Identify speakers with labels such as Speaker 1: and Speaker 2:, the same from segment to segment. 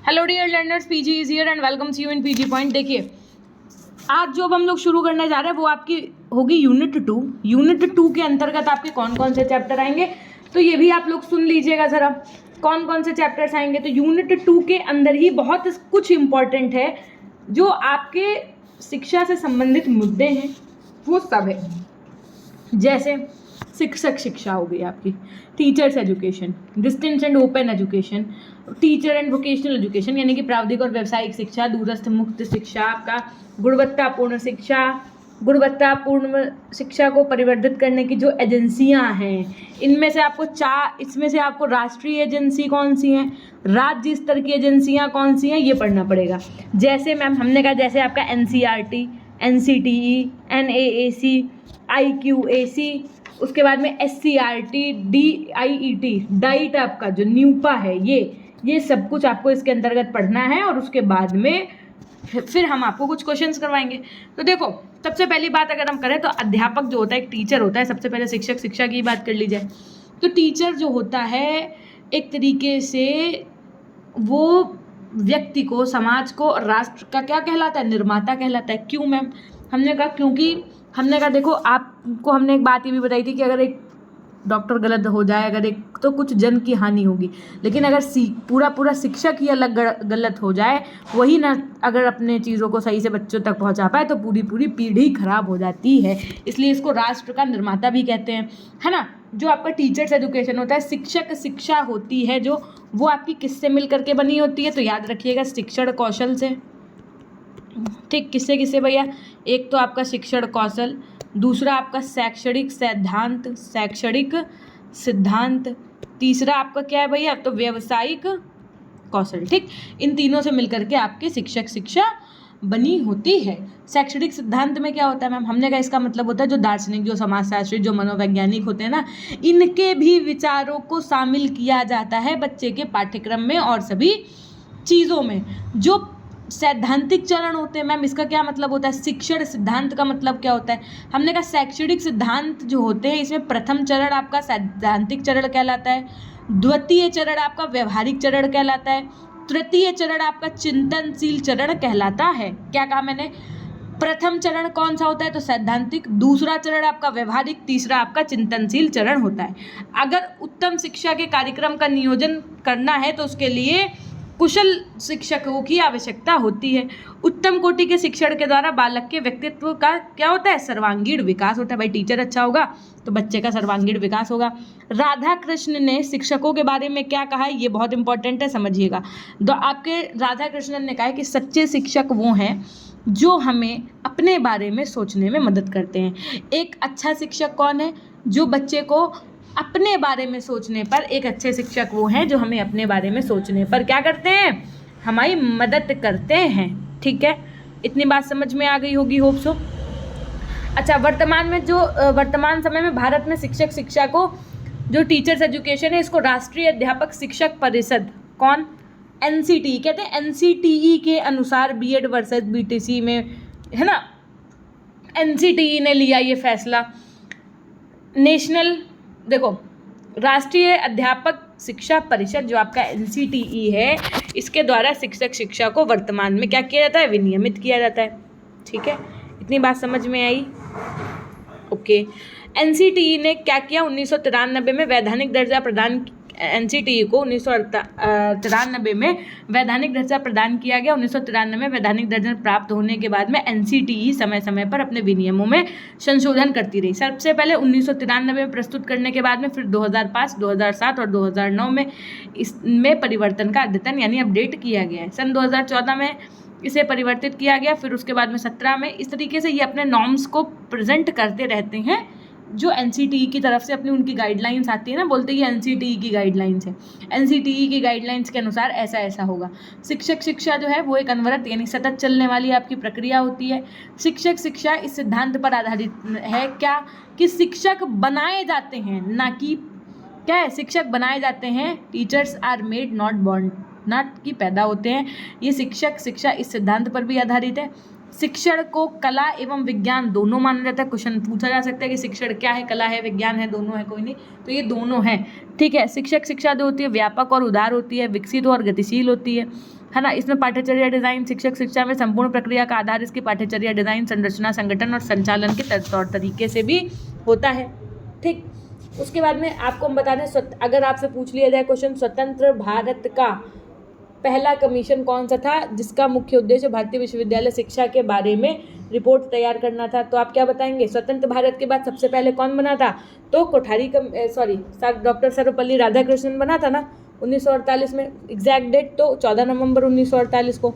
Speaker 1: Hello dear learners, PG is here and welcomes you in PG point. देखिए, आज जो अब हम लोग शुरू करने जा रहे हैं वो आपकी होगी यूनिट 2। यूनिट 2 के अंतर्गत आपके कौन कौन से चैप्टर आएंगे, तो ये भी आप लोग सुन लीजिएगा ज़रा, कौन कौन से चैप्टर्स आएंगे। तो यूनिट 2 के अंदर ही बहुत कुछ इम्पॉर्टेंट है जो आपके शिक्षा से संबंधित मुद्दे हैं वो सब है। जैसे शिक्षक शिक्षा हो गई आपकी, teachers education, distance and open education, teacher and vocational education यानी कि प्राविधिक और व्यावसायिक शिक्षा, दूरस्थ मुक्त शिक्षा, आपका गुणवत्तापूर्ण शिक्षा, गुणवत्तापूर्ण शिक्षा को परिवर्धित करने की जो एजेंसियां हैं, इनमें से आपको इसमें से आपको राष्ट्रीय एजेंसी कौन सी हैं, राज्य स्तर की एजेंसियां कौन सी हैं, ये पढ़ना पड़ेगा। जैसे मैम हमने कहा, जैसे आपका NCERT, NCTE, NAAC, IQAC, उसके बाद में SCERT, DIET, डाइट आपका जो न्यूपा है, ये सब कुछ आपको इसके अंतर्गत पढ़ना है। और उसके बाद में फिर हम आपको कुछ क्वेश्चंस करवाएंगे। तो देखो, सबसे पहली बात अगर हम करें तो अध्यापक जो होता है, एक टीचर होता है। सबसे पहले शिक्षक शिक्षा की बात कर ली जाए तो टीचर जो होता है एक तरीके से वो व्यक्ति को, समाज को, राष्ट्र का क्या कहलाता है, निर्माता कहलाता है। क्यों मैम? हमने कहा क्योंकि हमने कहा देखो, आपको हमने एक बात ये भी बताई थी कि अगर एक डॉक्टर गलत हो जाए, अगर एक तो कुछ जन की हानि होगी, लेकिन अगर पूरा शिक्षक ही अलग गलत हो जाए, वही ना अगर अपने चीज़ों को सही से बच्चों तक पहुंचा पाए तो पूरी पीढ़ी खराब हो जाती है। इसलिए इसको राष्ट्र का निर्माता भी कहते हैं, है ना। जो आपका टीचर्स एजुकेशन होता है, शिक्षक शिक्षा होती है जो, वो आपकी किससे मिल करके बनी होती है, तो याद रखिएगा शिक्षण कौशल से। ठीक, किससे किससे भैया? एक तो आपका शिक्षण कौशल, दूसरा आपका शैक्षणिक सिद्धांत, तीसरा आपका क्या है भैया, तो व्यवसायिक कौशल। ठीक, इन तीनों से मिलकर के आपके शिक्षक शिक्षा बनी होती है। शैक्षणिक सिद्धांत में क्या होता है मैम? हमने कहा इसका मतलब होता है जो दार्शनिक, जो समाजशास्त्री, जो मनोवैज्ञानिक होते हैं ना, इनके भी विचारों को शामिल किया जाता है बच्चे के पाठ्यक्रम में और सभी चीज़ों में। जो सैद्धांतिक चरण होते हैं मैम, इसका क्या मतलब होता है? शिक्षण सिद्धांत का मतलब क्या होता है? हमने कहा शैक्षणिक सिद्धांत जो होते हैं, इसमें प्रथम चरण आपका सैद्धांतिक चरण कहलाता है, द्वितीय चरण आपका व्यवहारिक चरण कहलाता है, तृतीय चरण आपका चिंतनशील चरण कहलाता है। क्या कहा मैंने? प्रथम चरण कौन सा होता है, तो सैद्धांतिक, दूसरा चरण आपका व्यवहारिक, तीसरा आपका चिंतनशील चरण होता है। अगर उत्तम शिक्षा के कार्यक्रम का नियोजन करना है तो उसके लिए कुशल शिक्षकों की आवश्यकता होती है। उत्तम कोटि के शिक्षण के द्वारा बालक के व्यक्तित्व का क्या होता है, सर्वांगीण विकास होता है। भाई टीचर अच्छा होगा तो बच्चे का सर्वांगीण विकास होगा। राधा कृष्ण ने शिक्षकों के बारे में क्या कहा है, ये बहुत इंपॉर्टेंट है, समझिएगा। तो आपके राधा कृष्णन ने कहा है कि सच्चे शिक्षक वो हैं जो हमें अपने बारे में सोचने में मदद करते हैं। एक अच्छा शिक्षक कौन है? जो बच्चे को अपने बारे में सोचने पर, एक अच्छे शिक्षक वो हैं जो हमें अपने बारे में सोचने पर क्या करते हैं, हमारी मदद करते हैं। ठीक है, इतनी बात समझ में आ गई होगी, होप सो। अच्छा, वर्तमान समय में भारत में शिक्षक शिक्षा को, जो टीचर्स एजुकेशन है, इसको राष्ट्रीय अध्यापक शिक्षक परिषद, कौन? NCTE कहते हैं। NCTE के अनुसार BEd वर्सेस BTC में, है ना, NCTE ने लिया ये फैसला। नेशनल, देखो, राष्ट्रीय अध्यापक शिक्षा परिषद जो आपका NCTE है, इसके द्वारा शिक्षक शिक्षा को वर्तमान में क्या किया जाता है, विनियमित किया जाता है। ठीक है, इतनी बात समझ में आई? ओके। NCTE ने क्या किया, 1993 में वैधानिक दर्जा प्रदान, NCTE को 1993 में वैधानिक दर्जा प्रदान किया गया। 1993 में वैधानिक दर्जा प्राप्त होने के बाद में NCTE समय समय पर अपने विनियमों में संशोधन करती रही। सबसे पहले 1993 में प्रस्तुत करने के बाद में फिर 2005, 2007 और 2009 में इसमें परिवर्तन का अद्यतन यानी अपडेट किया गया है। सन 2014 में इसे परिवर्तित किया गया, फिर उसके बाद में 17 में। इस तरीके से ये अपने नॉर्म्स को प्रेजेंट करते रहते हैं, जो NCTE की तरफ से अपनी उनकी गाइडलाइंस आती है ना, बोलते हैं ये NCTE की गाइडलाइंस है। NCTE की गाइडलाइंस के अनुसार ऐसा ऐसा होगा। शिक्षक शिक्षा जो है वो एक अनवरत यानी सतत चलने वाली आपकी प्रक्रिया होती है। शिक्षक शिक्षा इस सिद्धांत पर आधारित है क्या, कि शिक्षक बनाए जाते हैं, ना कि क्या है, शिक्षक बनाए जाते हैं। Teachers are made not born, not कि पैदा होते हैं। ये शिक्षक शिक्षा इस सिद्धांत पर भी आधारित है। शिक्षण को कला एवं विज्ञान दोनों माना जाता है। क्वेश्चन पूछा जा सकता है कि शिक्षण क्या है, कला है, विज्ञान है, दोनों है, कोई नहीं, तो ये दोनों है। ठीक है, शिक्षक शिक्षा जो होती है व्यापक और उदार होती है, विकसित और गतिशील होती है। है ना। इसमें पाठ्यचर्या डिजाइन, शिक्षक शिक्षा में संपूर्ण प्रक्रिया का आधार इसकी पाठ्यचर्या डिजाइन, संरचना, संगठन और संचालन के तौर तरीके से भी होता है। ठीक, उसके बाद में आपको हम बता दें, अगर आपसे पूछ लिया जाए क्वेश्चन, स्वतंत्र भारत का पहला कमीशन कौन सा था जिसका मुख्य उद्देश्य भारतीय विश्वविद्यालय शिक्षा के बारे में रिपोर्ट तैयार करना था, तो आप क्या बताएंगे? स्वतंत्र भारत के बाद सबसे पहले कौन बना था? तो डॉक्टर सर्वपल्ली राधाकृष्णन बना था ना 1948 में। एग्जैक्ट डेट तो 14 नवंबर 1948 को।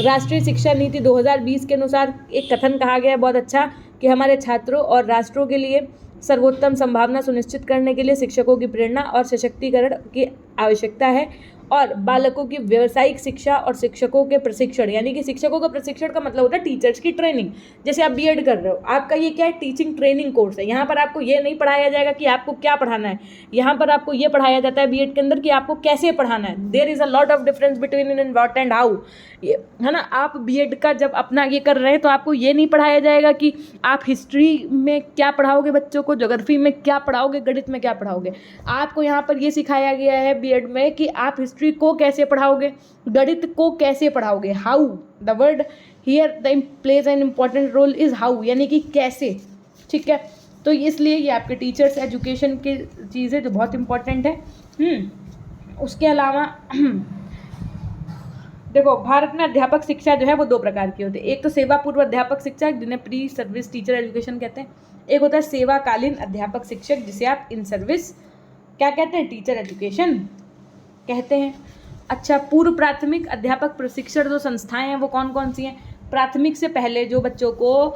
Speaker 1: राष्ट्रीय शिक्षा नीति 2020 के अनुसार एक कथन कहा गया है बहुत अच्छा, कि हमारे छात्रों और राष्ट्रों के लिए सर्वोत्तम संभावना सुनिश्चित करने के लिए शिक्षकों की प्रेरणा और सशक्तिकरण की आवश्यकता है, और बालकों की व्यावसायिक शिक्षा और शिक्षकों के प्रशिक्षण, यानी कि शिक्षकों का प्रशिक्षण का मतलब होता है टीचर्स की ट्रेनिंग। जैसे आप बीएड कर रहे हो, आपका ये क्या है? टीचिंग ट्रेनिंग कोर्स है। यहाँ पर आपको ये नहीं पढ़ाया जाएगा कि आपको क्या पढ़ाना है, यहाँ पर आपको ये पढ़ाया जाता है बीएड के अंदर कि आपको कैसे पढ़ाना है। There is a lot of difference between in what and how, ये है ना। आप बीएड का जब अपना ये कर रहे हैं तो आपको ये नहीं पढ़ाया जाएगा कि आप हिस्ट्री में क्या पढ़ाओगे बच्चों को, ज्योग्राफी में क्या पढ़ाओगे, गणित में क्या पढ़ाओगे। आपको यहाँ पर ये सिखाया गया है बीएड में कि आप हिस्ट्री को कैसे पढ़ाओगे, गणित को कैसे पढ़ाओगे। How, the word here the plays an important role is how, यानी कि कैसे। ठीक है, तो इसलिए ये आपके टीचर्स एजुकेशन की चीज़ें जो बहुत इंपॉर्टेंट है। उसके अलावा देखो, भारत में अध्यापक शिक्षा जो है वो दो प्रकार की होती है। एक तो सेवा पूर्व अध्यापक शिक्षक जिन्हें प्री सर्विस टीचर एजुकेशन कहते हैं, एक होता है सेवाकालीन अध्यापक शिक्षक जिसे आप इन सर्विस क्या कहते हैं? टीचर एजुकेशन कहते हैं। अच्छा, पूर्व प्राथमिक अध्यापक प्रशिक्षण जो संस्थाएं हैं वो कौन कौन सी हैं? प्राथमिक से पहले जो बच्चों को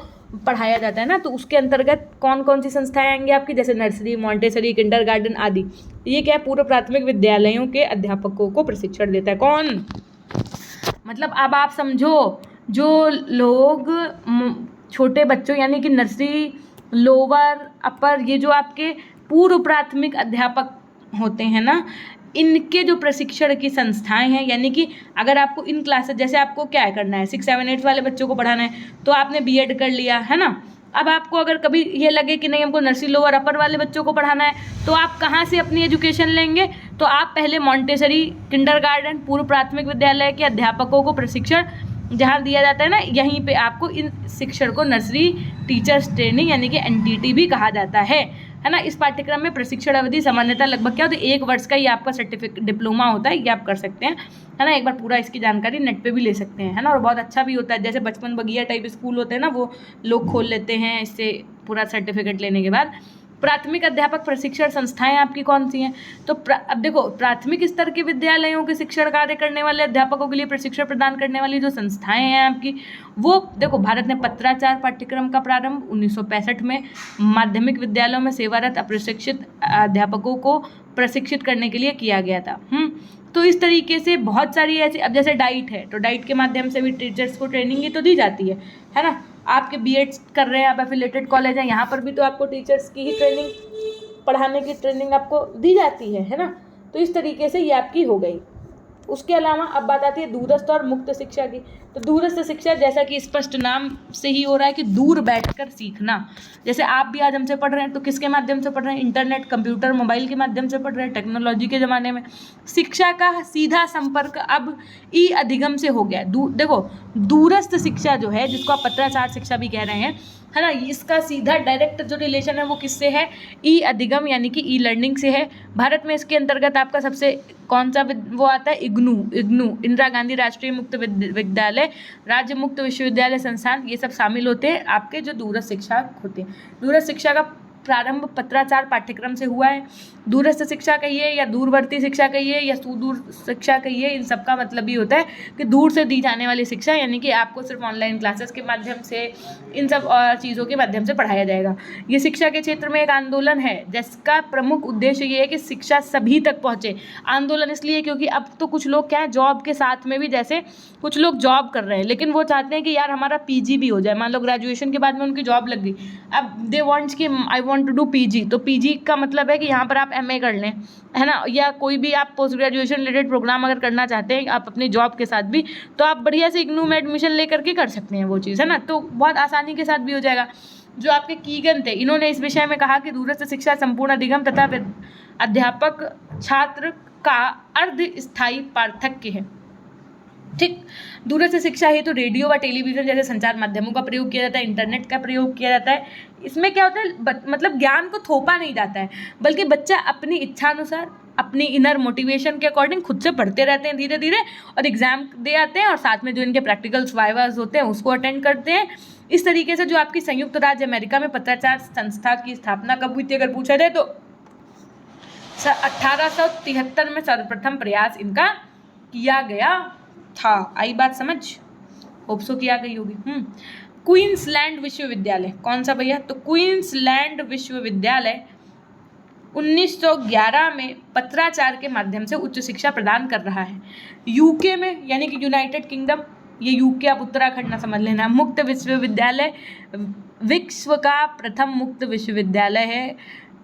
Speaker 1: पढ़ाया जाता है ना, तो उसके अंतर्गत कौन कौन सी संस्थाएं आएंगी आपकी? जैसे नर्सरी, मॉन्टेसरी, किंडरगार्टन आदि। ये क्या है? पूर्व प्राथमिक विद्यालयों के अध्यापकों को प्रशिक्षण देता है। कौन? मतलब अब आप समझो, जो लोग छोटे बच्चों यानी कि नर्सरी, लोअर, अपर, ये जो आपके पूर्व प्राथमिक अध्यापक होते हैं ना, इनके जो प्रशिक्षण की संस्थाएं हैं, यानी कि अगर आपको इन क्लासेस, जैसे आपको क्या करना है, 6, 7, 8 वाले बच्चों को पढ़ाना है, तो आपने बीएड कर लिया है ना। अब आपको अगर कभी ये लगे कि नहीं हमको नर्सरी, लोअर, अपर वाले बच्चों को पढ़ाना है, तो आप कहाँ से अपनी एजुकेशन लेंगे? तो आप पहले मॉन्टेसरी, किंडरगार्टन, पूर्व प्राथमिक विद्यालय के अध्यापकों को प्रशिक्षण जहाँ दिया जाता है ना, यहीं पे आपको इन शिक्षण को नर्सरी टीचर्स ट्रेनिंग यानी कि एनटीटी भी कहा जाता है ना। इस पाठ्यक्रम में प्रशिक्षण अवधि सामान्यतः लगभग क्या होती है? 1 वर्ष का ही आपका सर्टिफिकेट डिप्लोमा होता है, ये आप कर सकते हैं, है ना। एक बार पूरा इसकी जानकारी नेट पे भी ले सकते हैं, है ना। और बहुत अच्छा भी होता है, जैसे बचपन बगिया टाइप स्कूल होते हैं ना, वो लोग खोल लेते हैं इससे पूरा सर्टिफिकेट लेने के बाद। प्राथमिक अध्यापक प्रशिक्षण संस्थाएं आपकी कौन सी हैं? तो अब देखो, प्राथमिक स्तर के विद्यालयों के शिक्षण कार्य करने वाले अध्यापकों के लिए प्रशिक्षण प्रदान करने वाली जो संस्थाएं हैं आपकी, वो देखो, भारत ने पत्राचार पाठ्यक्रम का प्रारंभ 1965 में माध्यमिक विद्यालयों में सेवारत अप्रशिक्षित अध्यापकों को प्रशिक्षित करने के लिए किया गया था। तो इस तरीके से बहुत सारी ऐसी, अब जैसे डाइट है, तो डाइट के माध्यम से भी टीचर्स को ट्रेनिंग ही तो दी जाती है ना। आपके बीएड कर रहे हैं, आप एफिलेटेड कॉलेज हैं, यहाँ पर भी तो आपको टीचर्स की ही ट्रेनिंग, पढ़ाने की ट्रेनिंग आपको दी जाती है ना। तो इस तरीके से ये आपकी हो गई। उसके अलावा अब बात आती है दूरस्थ और मुक्त शिक्षा की। तो दूरस्थ शिक्षा जैसा कि स्पष्ट नाम से ही हो रहा है कि दूर बैठकर सीखना। जैसे आप भी आज हमसे पढ़ रहे हैं, तो किसके माध्यम से पढ़ रहे हैं? इंटरनेट, कंप्यूटर, मोबाइल के माध्यम से पढ़ रहे हैं। टेक्नोलॉजी के ज़माने में शिक्षा का सीधा संपर्क अब ई अधिगम से हो गया है। देखो, दूरस्थ शिक्षा जो है, जिसको आप पत्राचार शिक्षा भी कह रहे हैं, है ना, इसका सीधा डायरेक्ट जो रिलेशन है वो किससे है? ई अधिगम यानी कि ई लर्निंग से है। भारत में इसके अंतर्गत आपका सबसे कौन सा वो आता है? इग्नू, इंदिरा गांधी राष्ट्रीय मुक्त विद्यालय, राज्य मुक्त विश्वविद्यालय संस्थान, ये सब शामिल होते हैं आपके जो दूरस्थ शिक्षा होते हैं। दूरस्थ शिक्षा का प्रारंभ पत्राचार पाठ्यक्रम से हुआ है। दूरस्थ शिक्षा कहिए या दूरवर्ती शिक्षा कहिए या सुदूर शिक्षा कहिए, इन सब का मतलब ये होता है कि दूर से दी जाने वाली शिक्षा, यानी कि आपको सिर्फ ऑनलाइन क्लासेस के माध्यम से, इन सब और चीज़ों के माध्यम से पढ़ाया जाएगा। ये शिक्षा के क्षेत्र में एक आंदोलन है जिसका प्रमुख उद्देश्य ये है कि शिक्षा सभी तक पहुँचे। आंदोलन इसलिए क्योंकि अब तो कुछ लोग क्या है, जॉब के साथ में भी, जैसे कुछ लोग जॉब कर रहे हैं लेकिन वो चाहते हैं कि यार हमारा पीजी भी हो जाए। मान लो ग्रेजुएशन के बाद में उनकी जॉब लग गई, अब दे वांट्स कि I want to do PG. तो पीजी का मतलब है कि यहाँ पर आप एमए कर लें, है ना, या कोई भी आप पोस्ट ग्रेजुएशन रिलेटेड प्रोग्राम अगर करना चाहते हैं आप अपनी जॉब के साथ भी, तो आप बढ़िया से इग्नू में एडमिशन लेकर के कर सकते हैं वो चीज़, है ना। तो बहुत आसानी के साथ भी हो जाएगा। जो आपके कीगन थे, इन्होंने इस विषय में कहा कि दूरस्थ शिक्षा संपूर्ण अधिगम तथा अध्यापक छात्र का अर्ध स्थायी पार्थक्य है। ठीक। दूरस्थ शिक्षा हेतु रेडियो व टेलीविजन जैसे संचार माध्यमों का प्रयोग किया जाता है, इंटरनेट का प्रयोग किया जाता है। इसमें क्या होता है, मतलब ज्ञान को थोपा नहीं जाता है, बल्कि बच्चा अपनी इच्छा अनुसार, अपनी इनर मोटिवेशन के अकॉर्डिंग खुद से पढ़ते रहते हैं धीरे धीरे, और एग्जाम दे आते हैं, और साथ में जो इनके प्रैक्टिकल्स वाइवास होते हैं उसको अटेंड करते हैं। इस तरीके से जो आपकी संयुक्त राज्य अमेरिका में पत्राचार संस्था की स्थापना कब हुई थी अगर पूछा जाए तो 1873 में सर्वप्रथम प्रयास इनका किया गया था। आई बात समझ? होप सो किया गई होगी। क्वींसलैंड विश्वविद्यालय कौन सा भैया? तो क्वींसलैंड विश्वविद्यालय 1911 में पत्राचार के माध्यम से उच्च शिक्षा प्रदान कर रहा है। यूके में, यानी कि यूनाइटेड किंगडम, ये यूके आप उत्तराखंड ना समझ लेना, मुक्त विश्वविद्यालय विश्व का प्रथम मुक्त विश्वविद्यालय है।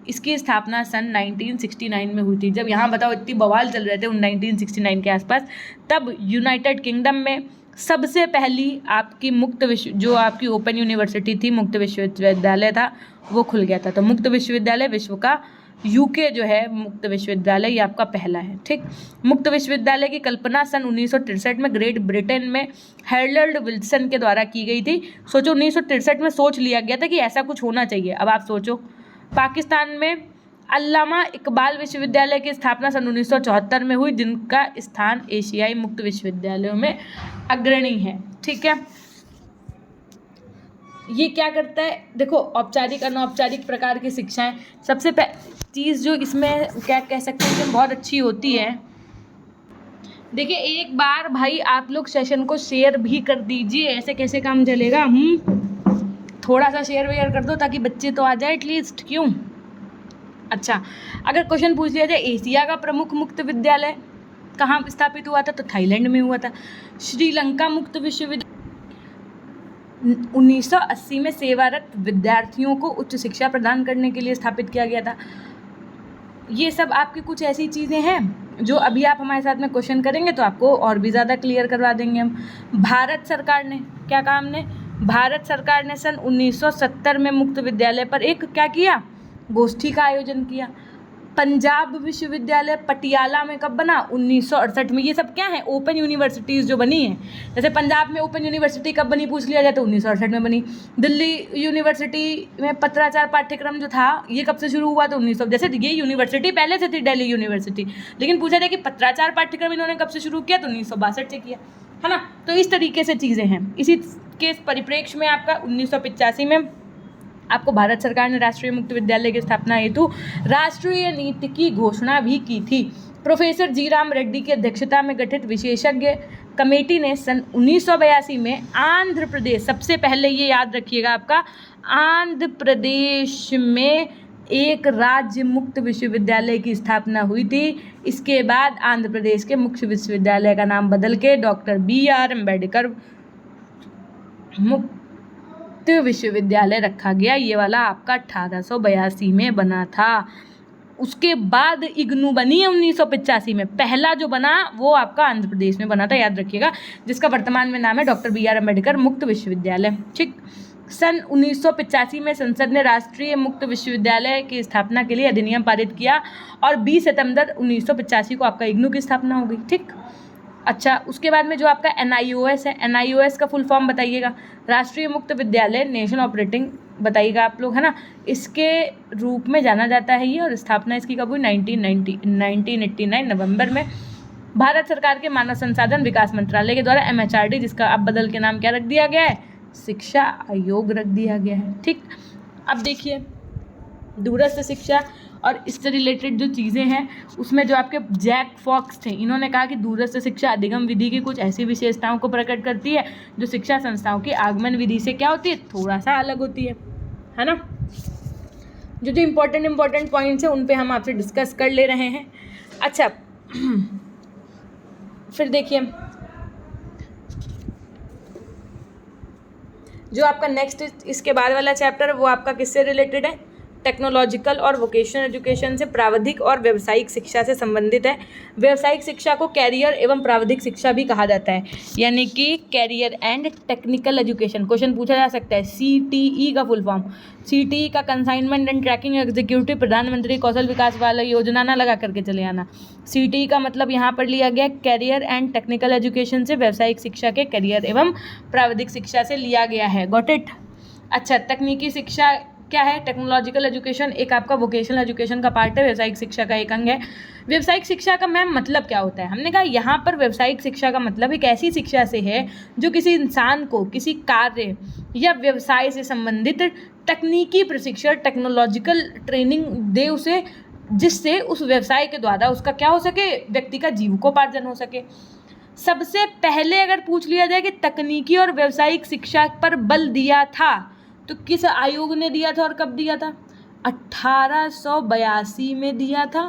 Speaker 1: इसकी स्थापना सन 1969 में हुई थी। जब यहाँ बताओ इतनी बवाल चल रहे थे 1969 के आसपास, तब यूनाइटेड किंगडम में सबसे पहली आपकी मुक्त विश्व, जो आपकी ओपन यूनिवर्सिटी थी, मुक्त विश्वविद्यालय था, वो खुल गया था। तो मुक्त विश्वविद्यालय विश्व का, यूके जो है मुक्त विश्वविद्यालय ये आपका पहला है। ठीक। मुक्त विश्वविद्यालय की कल्पना सन 1963 में ग्रेट ब्रिटेन में हेरल्ड विल्सन के द्वारा की गई थी। सोचो 1963 में सोच लिया गया था कि ऐसा कुछ होना चाहिए। अब आप सोचो, पाकिस्तान में अल्लामा इकबाल विश्वविद्यालय की स्थापना सन 1974 में हुई, जिनका स्थान एशियाई मुक्त विश्वविद्यालयों में अग्रणी है। ठीक है। ये क्या करता है, देखो औपचारिक अनौपचारिक प्रकार की शिक्षाएं, सबसे चीज़ जो इसमें क्या कह सकते हैं कि बहुत अच्छी होती है। देखिए एक बार भाई आप लोग सेशन को शेयर भी कर दीजिए, ऐसे कैसे काम चलेगा? थोड़ा सा शेयर वेयर कर दो ताकि बच्चे तो आ जाए एटलीस्ट। क्यों? अच्छा, अगर क्वेश्चन पूछ लिया जाए एशिया का प्रमुख मुक्त विद्यालय कहाँ स्थापित हुआ था, तो थाईलैंड में हुआ था। श्रीलंका मुक्त विश्वविद्यालय 1980 में सेवारत विद्यार्थियों को उच्च शिक्षा प्रदान करने के लिए स्थापित किया गया था। ये सब आपकी कुछ ऐसी चीज़ें हैं जो अभी आप हमारे साथ में क्वेश्चन करेंगे तो आपको और भी ज़्यादा क्लियर करवा देंगे हम। भारत सरकार ने क्या काम ने, भारत सरकार ने सन 1970 में मुक्त विद्यालय पर एक क्या किया, गोष्ठी का आयोजन किया। पंजाब विश्वविद्यालय पटियाला में कब बना? 1968 में। ये सब क्या है, ओपन यूनिवर्सिटीज़ जो बनी हैं। जैसे पंजाब में ओपन यूनिवर्सिटी कब बनी पूछ लिया जाए तो 1968 में बनी। दिल्ली यूनिवर्सिटी में पत्राचार पाठ्यक्रम जो था ये कब से शुरू हुआ? तो 1900। जैसे ये यूनिवर्सिटी पहले से थी दिल्ली यूनिवर्सिटी, लेकिन पूछा जाए कि पत्राचार पाठ्यक्रम इन्होंने कब से शुरू किया, तो 1962 से किया, है ना। तो इस तरीके से चीज़ें हैं। इसी के परिप्रेक्ष्य में आपका 1985 में आपको भारत सरकार ने राष्ट्रीय मुक्त विद्यालय की स्थापना हेतु राष्ट्रीय नीति की घोषणा भी की थी। प्रोफेसर जी राम रेड्डी की अध्यक्षता में गठित विशेषज्ञ कमेटी ने सन 1982 में आंध्र प्रदेश, सबसे पहले ये याद रखिएगा आपका, आंध्र प्रदेश में एक राज्य मुक्त विश्वविद्यालय की स्थापना हुई थी। इसके बाद आंध्र प्रदेश के मुख्य विश्वविद्यालय का नाम बदल के डॉक्टर BR अम्बेडकर मुक्त विश्वविद्यालय रखा गया। ये वाला आपका 1882 में बना था। उसके बाद इग्नू बनी है 1985 में। पहला जो बना वो आपका आंध्र प्रदेश में बना था, याद रखिएगा, जिसका वर्तमान में नाम है डॉक्टर BR अम्बेडकर मुक्त विश्वविद्यालय। ठीक। सन 1985 में संसद ने राष्ट्रीय मुक्त विश्वविद्यालय की स्थापना के लिए अधिनियम पारित किया और 20 सितंबर 1985 को आपका इग्नू की स्थापना हो गई। ठीक। अच्छा, उसके बाद में जो आपका NIOS है, NIOS का फुल फॉर्म बताइएगा, राष्ट्रीय मुक्त विद्यालय नेशनल ऑपरेटिंग बताइएगा आप लोग, है ना। इसके रूप में जाना जाता है ये, और स्थापना इसकी कब हुई? 1989 नवंबर में भारत सरकार के मानव संसाधन विकास मंत्रालय के द्वारा MHRD, जिसका अब बदल के नाम क्या रख दिया गया है? शिक्षा आयोग रख दिया गया है। ठीक। अब देखिए दूरस्थ शिक्षा और इससे रिलेटेड जो चीज़ें हैं उसमें जो आपके जैक फॉक्स थे, इन्होंने कहा कि दूरस्थ शिक्षा अधिगम विधि की कुछ ऐसी विशेषताओं को प्रकट करती है जो शिक्षा संस्थाओं की आगमन विधि से क्या होती है, थोड़ा सा अलग होती है ना। जो इम्पोर्टेंट पॉइंट्स हैं उन पे हम आपसे डिस्कस कर ले रहे हैं। अच्छा फिर देखिए जो आपका नेक्स्ट इसके बाद वाला चैप्टर है वो आपका किससे रिलेटेड है? टेक्नोलॉजिकल और वोकेशनल एजुकेशन से प्राविधिक और व्यावसायिक शिक्षा से संबंधित है। व्यावसायिक शिक्षा को कैरियर एवं प्राविधिक शिक्षा भी कहा जाता है, यानी कि career and technical education. Question पूछा जा सकता है CTE का फुल फॉर्म। CTE का consignment and tracking executive, Pradhan Mantri Kaushal विकास वाला योजना ना लगा करके चले आना। CTE का मतलब यहाँ पर लिया गया कैरियर एंड टेक्निकल एजुकेशन से, व्यावसायिक शिक्षा के कैरियर एवं प्राविधिक शिक्षा से लिया गया है। Got it. अच्छा, तकनीकी शिक्षा क्या है? टेक्नोलॉजिकल एजुकेशन एक आपका वोकेशनल एजुकेशन का पार्ट है, व्यावसायिक शिक्षा का एक अंग है। व्यावसायिक शिक्षा का मैम मतलब क्या होता है? हमने कहा यहाँ पर व्यावसायिक शिक्षा का मतलब एक ऐसी शिक्षा से है जो किसी इंसान को किसी कार्य या व्यवसाय से संबंधित तकनीकी प्रशिक्षण, टेक्नोलॉजिकल ट्रेनिंग दे उसे, जिससे उस व्यवसाय के द्वारा उसका क्या हो सके, व्यक्ति का जीविकोपार्जन हो सके। सबसे पहले अगर पूछ लिया जाए कि तकनीकी और व्यावसायिक शिक्षा पर बल दिया था तो किस आयोग ने दिया था और कब दिया था? 1882 में दिया था।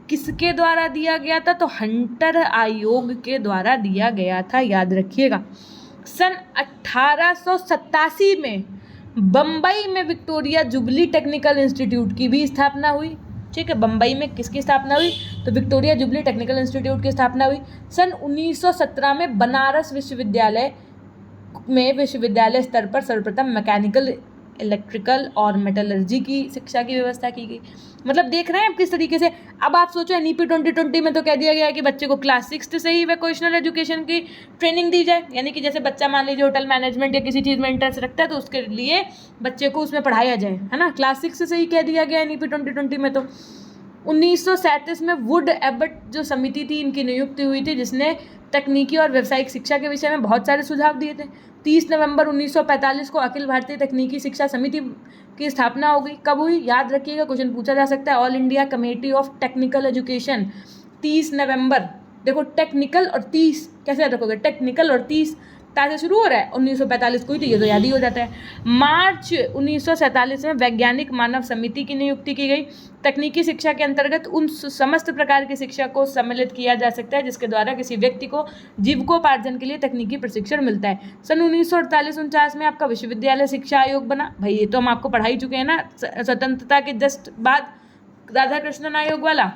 Speaker 1: किसके द्वारा दिया गया था? तो हंटर आयोग के द्वारा दिया गया था, याद रखिएगा। सन 1887 में बम्बई में विक्टोरिया जुबली टेक्निकल इंस्टीट्यूट की भी स्थापना हुई। ठीक है, बम्बई में किसकी स्थापना हुई? तो विक्टोरिया जुबली टेक्निकल इंस्टीट्यूट की स्थापना हुई। सन 1917 में बनारस विश्वविद्यालय में विश्वविद्यालय स्तर पर सर्वप्रथम मैकेनिकल, इलेक्ट्रिकल और मेटलर्जी की शिक्षा की व्यवस्था की गई। मतलब देख रहे हैं आप किस तरीके से। अब आप सोचो NEP 2020 में तो कह दिया गया है कि बच्चे को क्लास 6 से ही वोकेशनल एजुकेशन की ट्रेनिंग दी जाए, यानी कि जैसे बच्चा मान लीजिए होटल मैनेजमेंट या किसी चीज़ में इंटरेस्ट रखता है तो उसके लिए बच्चे को उसमें पढ़ाया जाए, है ना। क्लास 6 से ही कह दिया गया NEP 2020 में। तो 1937 में वुड एबट जो समिति थी, इनकी नियुक्ति हुई थी, जिसने तकनीकी और व्यावसायिक शिक्षा के विषय में बहुत सारे सुझाव दिए थे। 30 नवंबर 1945 को अखिल भारतीय तकनीकी शिक्षा समिति की स्थापना हो गई। कब हुई? याद रखिएगा, क्वेश्चन पूछा जा सकता है। All India committee of technical education, 30 नवंबर। देखो टेक्निकल और 30 कैसे याद रखोगे? टेक्निकल और 30 से शुरू हो रहा है, 1945 को ही, तो ये तो याद ही हो जाता है। मार्च 1947 में वैज्ञानिक मानव समिति की नियुक्ति की गई। तकनीकी शिक्षा के अंतर्गत उन समस्त प्रकार की शिक्षा को सम्मिलित किया जा सकता है जिसके द्वारा किसी व्यक्ति को जीविकोपार्जन के लिए तकनीकी प्रशिक्षण मिलता है। सन 1948-49 में आपका विश्वविद्यालय शिक्षा आयोग बना। भाई ये तो हम आपको पढ़ा ही चुके हैं ना, स्वतंत्रता के जस्ट बाद राधा कृष्णन आयोग वाला।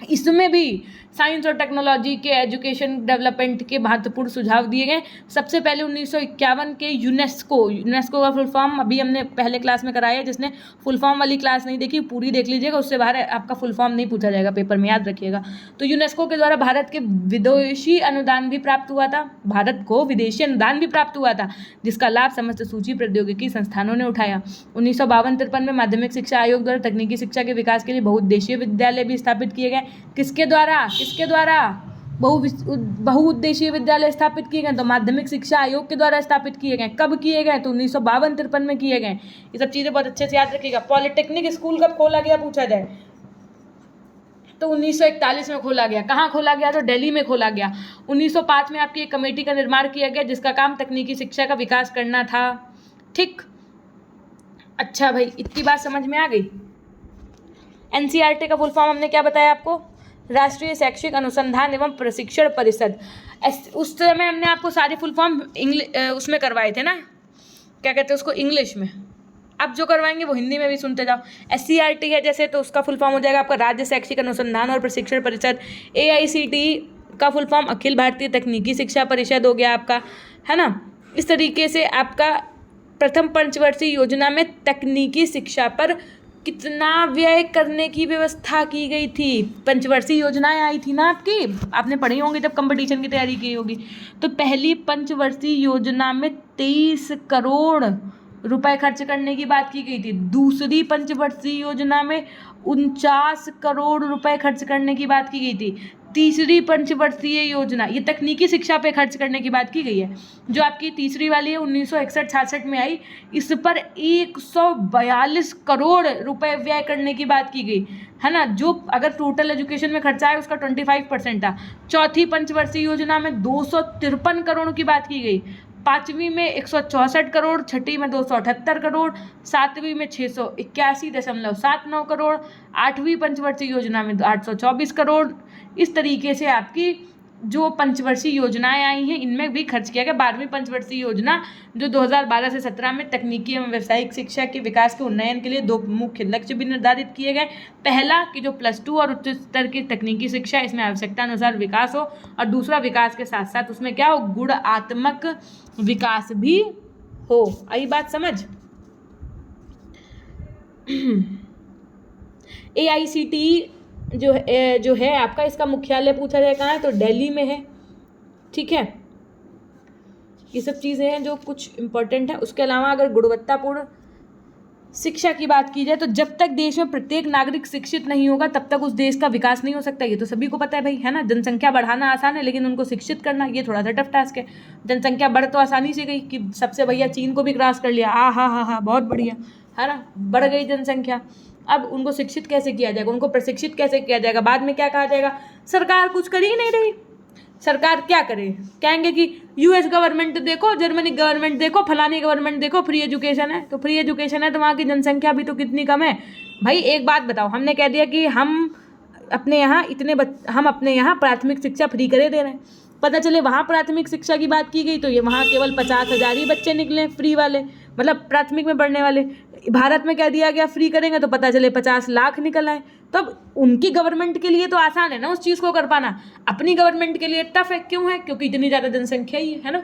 Speaker 1: इसमें भी साइंस और टेक्नोलॉजी के एजुकेशन डेवलपमेंट के महत्वपूर्ण सुझाव दिए गए। सबसे पहले 1951 के यूनेस्को का फुल फॉर्म अभी हमने पहले क्लास में कराया है। जिसने फुल फॉर्म वाली क्लास नहीं देखी पूरी देख लीजिएगा, उससे बाहर आपका फुल फॉर्म नहीं पूछा जाएगा पेपर में, याद रखिएगा। तो यूनेस्को के द्वारा भारत के विदेशी अनुदान भी प्राप्त हुआ था, भारत को विदेशी अनुदान भी प्राप्त हुआ था, जिसका लाभ समस्त सूची प्रौद्योगिकी संस्थानों ने उठाया। 1952-53 में माध्यमिक शिक्षा आयोग द्वारा तकनीकी शिक्षा के विकास के लिए बहुउद्देशीय विद्यालय भी स्थापित किए गए। किसके द्वारा? बहुउद्देशीय विद्यालय स्थापित किए गए, तो माध्यमिक शिक्षा आयोग के द्वारा स्थापित किए गए। कब किए गए? तो 1952-53 में किए गए। ये सब चीज़ें बहुत अच्छे से याद रखिएगा। पॉलिटेक्निक स्कूल कब खोला गया पूछा जाए तो 1941 में खोला गया। कहाँ खोला गया? तो दिल्ली में खोला गया। 1905 में आपकी एक कमेटी का निर्माण किया गया जिसका काम तकनीकी शिक्षा का विकास करना था। ठीक, अच्छा भाई, इतनी बात समझ में आ गई। NCERT का फुल फॉर्म हमने क्या बताया आपको? राष्ट्रीय शैक्षिक अनुसंधान एवं प्रशिक्षण परिषद। उस समय हमने आपको सारे फुल फॉर्म उसमें करवाए थे ना, क्या कहते हैं उसको, इंग्लिश में। अब जो करवाएंगे वो हिंदी में भी सुनते जाओ। SCERT है जैसे, तो उसका फुल फॉर्म हो जाएगा आपका राज्य शैक्षिक अनुसंधान और प्रशिक्षण परिषद। AICTE का फुल फॉर्म अखिल भारतीय तकनीकी शिक्षा परिषद हो गया आपका, है ना। इस तरीके से आपका प्रथम पंचवर्षीय योजना में तकनीकी शिक्षा पर कितना व्यय करने की व्यवस्था की गई थी? पंचवर्षीय योजनाएं आई थी ना आपकी, आपने पढ़ी होंगी जब कंपटीशन की तैयारी की होगी। तो पहली पंचवर्षीय योजना में 23 करोड़ रुपए खर्च करने की बात की गई थी। दूसरी पंचवर्षीय योजना में 49 करोड़ रुपए खर्च करने की बात की गई थी। तीसरी पंचवर्षीय योजना, ये तकनीकी शिक्षा पे खर्च करने की बात की गई है। जो आपकी तीसरी वाली है 1961-66 में आई, इस पर 142 करोड़ रुपए व्यय करने की बात की गई, है ना। जो अगर टोटल एजुकेशन में खर्चा है उसका 25% था। चौथी पंचवर्षीय योजना में 253 करोड़ की बात की गई। पाँचवीं में 164 करोड़, छठी में 278 करोड़, सातवीं में 681.79 करोड़, आठवीं पंचवर्षीय योजना में 824 करोड़। इस तरीके से आपकी जो पंचवर्षीय योजनाएं आई हैं इनमें भी खर्च किया गया। 12वीं पंचवर्षीय योजना जो 2012 से 17 में तकनीकी एवं व्यावसायिक शिक्षा के विकास के उन्नयन के लिए 2 मुख्य लक्ष्य भी निर्धारित किए गए। पहला कि जो +2 और उच्च स्तर की तकनीकी शिक्षा इसमें आवश्यकता अनुसार विकास हो, और दूसरा विकास के साथ साथ उसमें क्या हो, गुणात्मक विकास भी हो। आई बात समझ। AICTE जो है आपका, इसका मुख्यालय पूछा जाए कहाँ है, तो दिल्ली में है। ठीक है, ये सब चीज़ें हैं जो कुछ इम्पोर्टेंट है। उसके अलावा अगर गुणवत्तापूर्ण शिक्षा की बात की जाए तो जब तक देश में प्रत्येक नागरिक शिक्षित नहीं होगा तब तक उस देश का विकास नहीं हो सकता। ये तो सभी को पता है भाई, है ना। जनसंख्या बढ़ाना आसान है लेकिन उनको शिक्षित करना ये थोड़ा सा टफ टास्क है। जनसंख्या बढ़ तो आसानी से गई कि सबसे भैया चीन को भी क्रॉस कर लिया, हाँ बहुत बढ़िया, है ना, बढ़ गई जनसंख्या। अब उनको शिक्षित कैसे किया जाएगा, उनको प्रशिक्षित कैसे किया जाएगा, बाद में क्या कहा जाएगा, सरकार कुछ कर ही नहीं रही। सरकार क्या करे, कहेंगे कि US गवर्नमेंट देखो, जर्मनी गवर्नमेंट देखो, फलानी गवर्नमेंट देखो, फ्री एजुकेशन है। तो फ्री एजुकेशन है तो वहाँ की जनसंख्या भी तो कितनी कम है भाई। एक बात बताओ, हमने कह दिया कि हम अपने यहाँ प्राथमिक शिक्षा फ्री करे दे रहे हैं, पता चले वहाँ प्राथमिक शिक्षा की बात की गई तो ये वहाँ केवल 50,000 ही बच्चे निकले फ्री वाले, मतलब प्राथमिक में पढ़ने वाले। भारत में कह दिया गया फ्री करेंगे तो पता चले 50 लाख निकल आए। तो अब उनकी गवर्नमेंट के लिए तो आसान है ना उस चीज़ को कर पाना, अपनी गवर्नमेंट के लिए टफ है। क्यों है? क्योंकि इतनी ज़्यादा जनसंख्या ही है ना।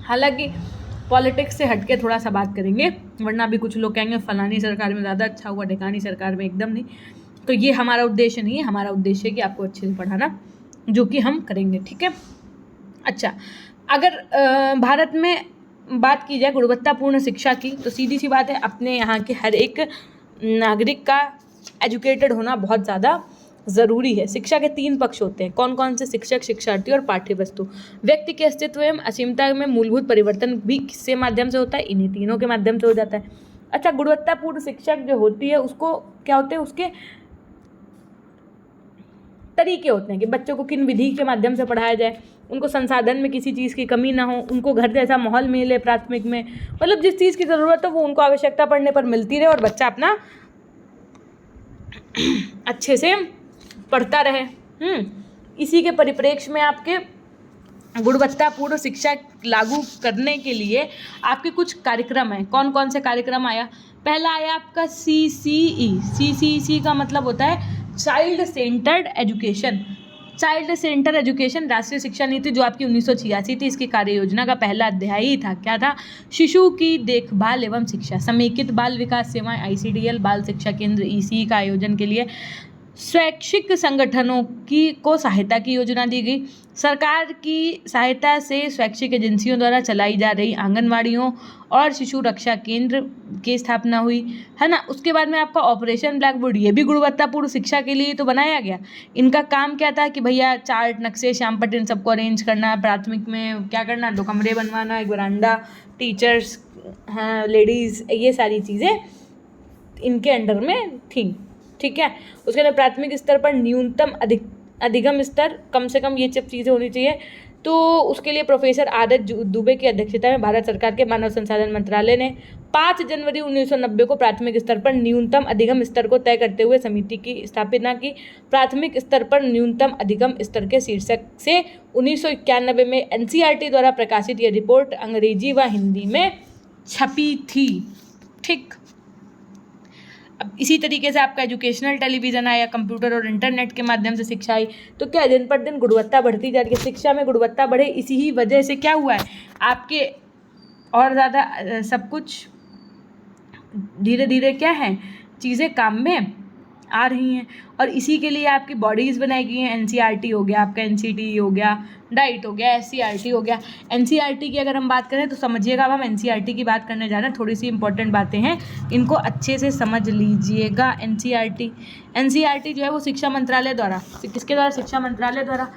Speaker 1: हालांकि पॉलिटिक्स से हटके थोड़ा सा बात करेंगे, वरना भी कुछ लोग कहेंगे फलानी सरकार में ज़्यादा अच्छा हुआ, ढिकानी सरकार में एकदम नहीं। तो ये हमारा उद्देश्य नहीं है, हमारा उद्देश्य है कि आपको अच्छे से पढ़ाना, जो कि हम करेंगे। ठीक है। अच्छा, अगर भारत में बात की जाए गुणवत्तापूर्ण शिक्षा की तो सीधी सी बात है, अपने यहाँ के हर एक नागरिक का एजुकेटेड होना बहुत ज़्यादा ज़रूरी है। शिक्षा के 3 पक्ष होते हैं। कौन कौन से? शिक्षक, शिक्षार्थी और पाठ्य वस्तु। व्यक्ति के अस्तित्व एवं असीमता में मूलभूत परिवर्तन भी किसके माध्यम से होता है? इन्हीं तीनों के माध्यम से हो जाता है। अच्छा, गुणवत्तापूर्ण शिक्षक जो होती है उसको क्या होते हैं, उसके तरीके होते हैं कि बच्चों को किन विधि के माध्यम से पढ़ाया जाए, उनको संसाधन में किसी चीज़ की कमी ना हो, उनको घर जैसा माहौल मिले प्राथमिक में, मतलब जिस चीज़ की ज़रूरत हो वो उनको आवश्यकता पड़ने पर मिलती रहे और बच्चा अपना अच्छे से पढ़ता रहे। इसी के परिप्रेक्ष्य में आपके गुणवत्तापूर्ण शिक्षा लागू करने के लिए आपके कुछ कार्यक्रम हैं। कौन कौन से कार्यक्रम आया? पहला आया आपका CCE। CCE का मतलब होता है child centred education. Child centre education राष्ट्रीय शिक्षा नीति जो आपकी 1986 थी, इसकी कार्य योजना का पहला अध्याय ही था। क्या था? शिशु की देखभाल एवं शिक्षा, समेकित बाल विकास सेवाएं ICDL, बाल शिक्षा केंद्र ECE का आयोजन के लिए स्वैच्छिक संगठनों को सहायता की योजना दी गई। सरकार की सहायता से स्वैच्छिक एजेंसियों द्वारा चलाई जा रही आंगनवाड़ियों और शिशु रक्षा केंद्र की स्थापना हुई, है ना। उसके बाद में आपका ऑपरेशन ब्लैक बोर्ड, ये भी गुणवत्तापूर्ण शिक्षा के लिए तो बनाया गया। इनका काम क्या था कि भैया चार्ट, नक्शे, श्यामपट्ट इन सबको अरेंज करना, प्राथमिक में क्या करना, 2 कमरे बनवाना, एक बरामदा, टीचर्स, हाँ लेडीज़, ये सारी चीज़ें इनके अंडर में थी। ठीक है। उसके अंदर प्राथमिक स्तर पर न्यूनतम अधिगम स्तर कम से कम ये सब चीज़ें होनी चाहिए। तो उसके लिए प्रोफेसर आदर्श दुबे की अध्यक्षता में भारत सरकार के मानव संसाधन मंत्रालय ने 5 जनवरी 1990 को प्राथमिक स्तर पर न्यूनतम अधिगम स्तर को तय करते हुए समिति की स्थापना की। प्राथमिक स्तर पर न्यूनतम अधिगम स्तर के शीर्षक से 1991 में NCERT द्वारा प्रकाशित यह रिपोर्ट अंग्रेजी व हिंदी में छपी थी। ठीक। अब इसी तरीके से आपका एजुकेशनल टेलीविज़न आया, कंप्यूटर और इंटरनेट के माध्यम से शिक्षा आई। तो क्या दिन पर दिन गुणवत्ता बढ़ती जा रही है, शिक्षा में गुणवत्ता बढ़े, इसी ही वजह से क्या हुआ है आपके और ज़्यादा सब कुछ धीरे धीरे क्या है चीज़ें काम में आ रही हैं। और इसी के लिए आपकी बॉडीज़ बनाई गई हैं। NCERT हो गया आपका, NCTE हो गया, डाइट हो गया, SCERT हो गया। NCERT की अगर हम बात करें तो समझिएगा, अब हम NCERT की बात करने जा रहे हैं। थोड़ी सी इंपॉर्टेंट बातें हैं, इनको अच्छे से समझ लीजिएगा। NCERT जो है वो शिक्षा मंत्रालय द्वारा, किसके द्वारा? शिक्षा मंत्रालय द्वारा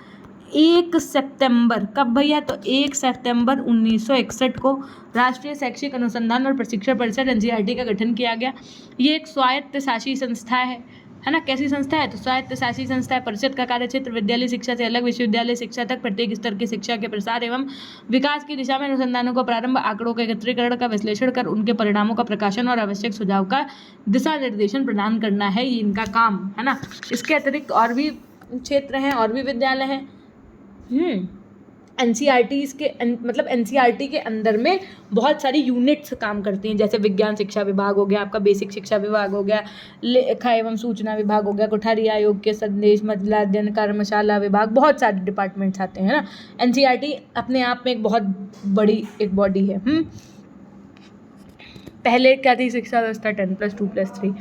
Speaker 1: 1 सितंबर, कब भैया? तो 1 सितंबर 1961 को राष्ट्रीय शैक्षिक अनुसंधान और प्रशिक्षण परिषद NCERT का गठन किया गया। ये एक स्वायत्त शासी संस्था है। है ना। कैसी संस्था है? तो स्वायत्त शासी संस्था है। परिषद का कार्यक्षेत्र विद्यालय शिक्षा से अलग विश्वविद्यालय शिक्षा तक प्रत्येक स्तर की शिक्षा के प्रसार एवं विकास की दिशा में अनुसंधानों का प्रारंभ, आंकड़ों के एकत्रीकरण का विश्लेषण कर उनके परिणामों का प्रकाशन और आवश्यक सुझाव का दिशा निर्देशन प्रदान करना है, ये इनका काम है ना। इसके अतिरिक्त और भी क्षेत्र हैं और भी विद्यालय हैं। एनसीईआरटी के मतलब एनसीईआरटी के अंदर में बहुत सारी यूनिट्स काम करती हैं, जैसे विज्ञान शिक्षा विभाग हो गया, आपका बेसिक शिक्षा विभाग हो गया, लेखा एवं सूचना विभाग हो गया, कोठारी आयोग के संदेश महिला अध्ययन कार्यशाला विभाग, बहुत सारे डिपार्टमेंट्स आते हैं ना। एनसीईआरटी अपने आप में एक बहुत बड़ी एक बॉडी है। पहले क्या थी शिक्षा व्यवस्था 10+2+3,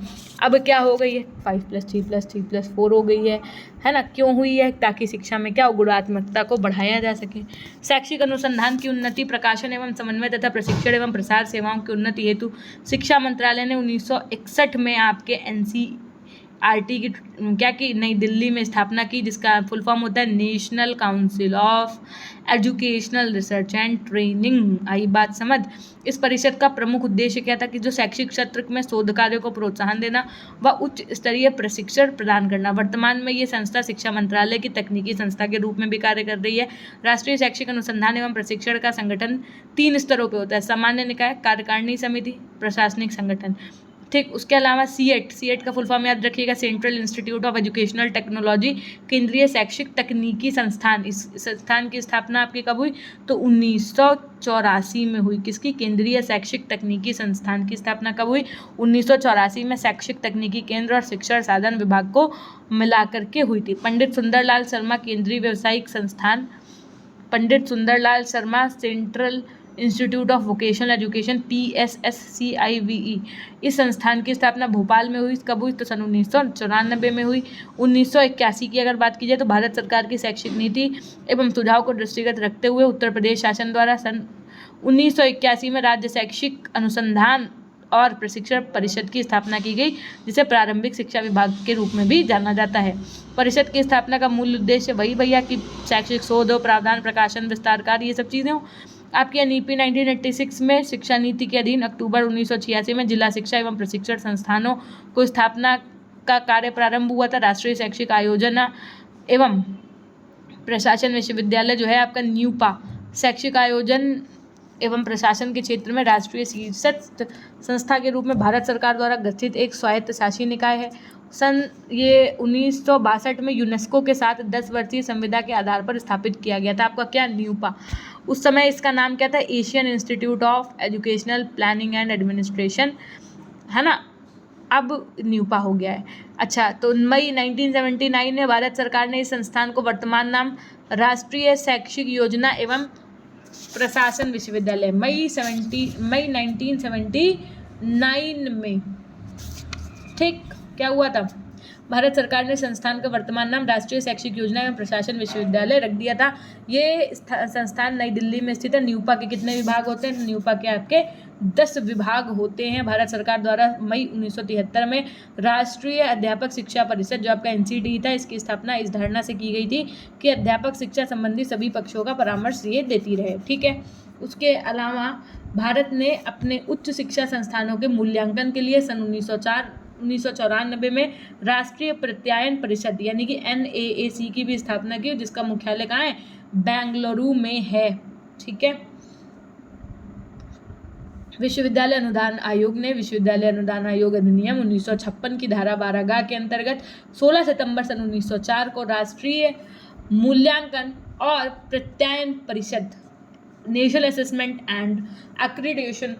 Speaker 1: अब क्या हो गई है 5+3+3+4 हो गई है ना। क्यों हुई है? ताकि शिक्षा में क्या गुणात्मकता को बढ़ाया जा सके। शैक्षिक अनुसंधान की उन्नति, प्रकाशन एवं समन्वय तथा प्रशिक्षण एवं प्रसार सेवाओं की उन्नति हेतु शिक्षा मंत्रालय ने 1961 में आपके एनसीईआरटी की क्या की नई दिल्ली में स्थापना की, जिसका फुल फॉर्म होता है national council of educational research and training. आई बात समझ। इस परिषद का प्रमुख उद्देश्य क्या था कि जो शैक्षिक क्षेत्र में शोध कार्यों को प्रोत्साहन देना व उच्च स्तरीय प्रशिक्षण प्रदान करना। वर्तमान में ये संस्था शिक्षा मंत्रालय की तकनीकी संस्था के रूप में भी कार्य कर रही है। राष्ट्रीय शैक्षिक अनुसंधान एवं प्रशिक्षण का संगठन 3 स्तरों पर होता है: सामान्य निकाय, कार्यकारिणी समिति, प्रशासनिक संगठन। ठीक, उसके अलावा सीएट का फुल फॉर्म याद रखिएगा, central institute of educational technology, केंद्रीय शैक्षिक तकनीकी संस्थान। इस संस्थान की स्थापना आपकी कब हुई? तो 1984 में हुई। किसकी? केंद्रीय शैक्षिक तकनीकी संस्थान की स्थापना कब हुई? 1984 में शैक्षिक तकनीकी केंद्र और शिक्षण साधन विभाग को मिलाकर के हुई थी। पंडित सुंदरलाल शर्मा केंद्रीय व्यावसायिक संस्थान, Pandit Sundarlal Sharma central institute of vocational education PSSCIVE, इस संस्थान की स्थापना भोपाल में हुई। कब हुई? तो सन 1994 में हुई। 1981 की अगर बात की जाए तो भारत सरकार की शैक्षिक नीति एवं सुझाव को दृष्टिगत रखते हुए उत्तर प्रदेश शासन द्वारा सन 1981 में राज्य शैक्षिक अनुसंधान और प्रशिक्षण परिषद की स्थापना की गई, जिसे प्रारंभिक शिक्षा विभाग के रूप में भी जाना जाता है। परिषद की स्थापना का मूल उद्देश्य वही भैया कि शैक्षिक शोध, प्रावधान, प्रकाशन, विस्तार कार्य, ये सब चीज़ें हों। आपकी एनईपी 1986 में शिक्षा नीति के अधीन अक्टूबर 1986 में जिला शिक्षा एवं प्रशिक्षण संस्थानों को स्थापना का कार्य प्रारंभ हुआ था। राष्ट्रीय शैक्षिक आयोजन एवं प्रशासन विश्वविद्यालय जो है आपका न्यूपा, शैक्षिक आयोजन एवं प्रशासन के क्षेत्र में राष्ट्रीय शीर्षस्थ संस्था के रूप में भारत सरकार द्वारा गठित एक स्वायत्त शासी निकाय है। सन ये 1962 में यूनेस्को के साथ 10 वर्षीय संविदा के आधार पर स्थापित किया गया था। आपका क्या? न्यूपा। उस समय इसका नाम क्या था? Asian institute of educational planning and administration, है ना। अब न्यूपा हो गया है। अच्छा, तो मई 1979 में भारत सरकार ने इस संस्थान को वर्तमान नाम राष्ट्रीय शैक्षिक योजना एवं प्रशासन विश्वविद्यालय मई 1979 में, ठीक, क्या हुआ था? भारत सरकार ने संस्थान का वर्तमान नाम राष्ट्रीय शैक्षिक योजना एवं प्रशासन विश्वविद्यालय रख दिया था। ये संस्थान नई दिल्ली में स्थित है। न्यूपा के कितने विभाग होते हैं? न्यूपा के आपके 10 विभाग होते हैं। भारत सरकार द्वारा मई 1973 में राष्ट्रीय अध्यापक शिक्षा परिषद, जो आपका एनसीटी था, इसकी स्थापना इस धारणा से की गई थी कि अध्यापक शिक्षा संबंधी सभी पक्षों का परामर्श ये देती रहे। ठीक है। उसके अलावा भारत ने अपने उच्च शिक्षा संस्थानों के मूल्यांकन के लिए सन 1994 में राष्ट्रीय प्रत्यायन परिषद यानी कि NAAC की भी स्थापना की, जिसका मुख्यालय कहाँ है? बेंगलुरु में है। ठीक है। विश्वविद्यालय अनुदान आयोग ने विश्वविद्यालय अनुदान आयोग अधिनियम 1956 की धारा 12 के अंतर्गत 16 सितंबर सन 1904 को राष्ट्रीय मूल्यांकन और प्रत्यायन परिषद, national assessment and accreditation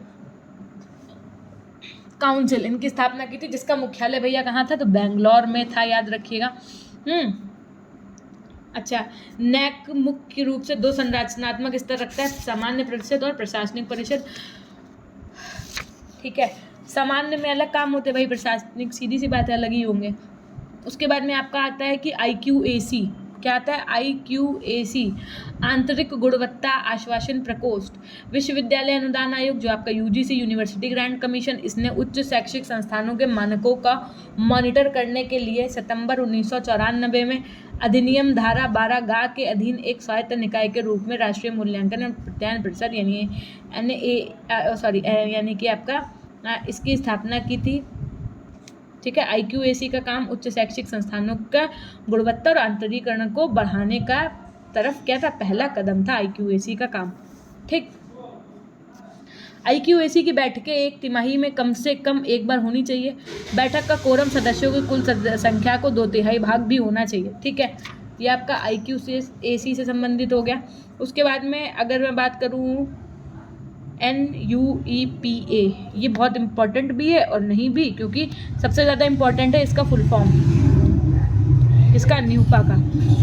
Speaker 1: council, इनकी स्थापना की थी, जिसका मुख्यालय भैया कहाँ था? तो बेंगलोर में था, याद रखिएगा। अच्छा, नैक मुख्य रूप से 2 संरचनात्मक स्तर रखता है, सामान्य परिषद और प्रशासनिक परिषद। ठीक है। सामान्य में अलग काम होते हैं भाई, प्रशासनिक सीधी सी बात है, अलग ही होंगे। उसके बाद में आपका आता है कि IQAC, क्या आता है? IQAC, आंतरिक गुणवत्ता आश्वासन प्रकोष्ठ। विश्वविद्यालय अनुदान आयोग, जो आपका UGC, यूनिवर्सिटी ग्रांट कमीशन, इसने उच्च शैक्षिक संस्थानों के मानकों का मॉनिटर करने के लिए सितंबर 1994 में अधिनियम धारा 12 के अधीन एक स्वायत्त निकाय के रूप में राष्ट्रीय मूल्यांकन और प्रत्यायन परिषद यानी कि आपका इसकी स्थापना की थी। ठीक है। IQAC का काम उच्च शैक्षिक संस्थानों का गुणवत्ता और आंतरिकरण को बढ़ाने का तरफ क्या था, पहला कदम था IQAC का काम। ठीक। IQAC की बैठकें एक तिमाही में कम से कम एक बार होनी चाहिए। बैठक का कोरम सदस्यों की कुल संख्या को 2/3 भाग भी होना चाहिए। ठीक है, ये आपका IQAC से संबंधित हो गया। उसके बाद में अगर मैं बात करूँ NUEPA, ये बहुत इम्पॉर्टेंट भी है और नहीं भी, क्योंकि सबसे ज़्यादा इम्पॉर्टेंट है इसका फुल फॉर्म, इसका न्यूपा का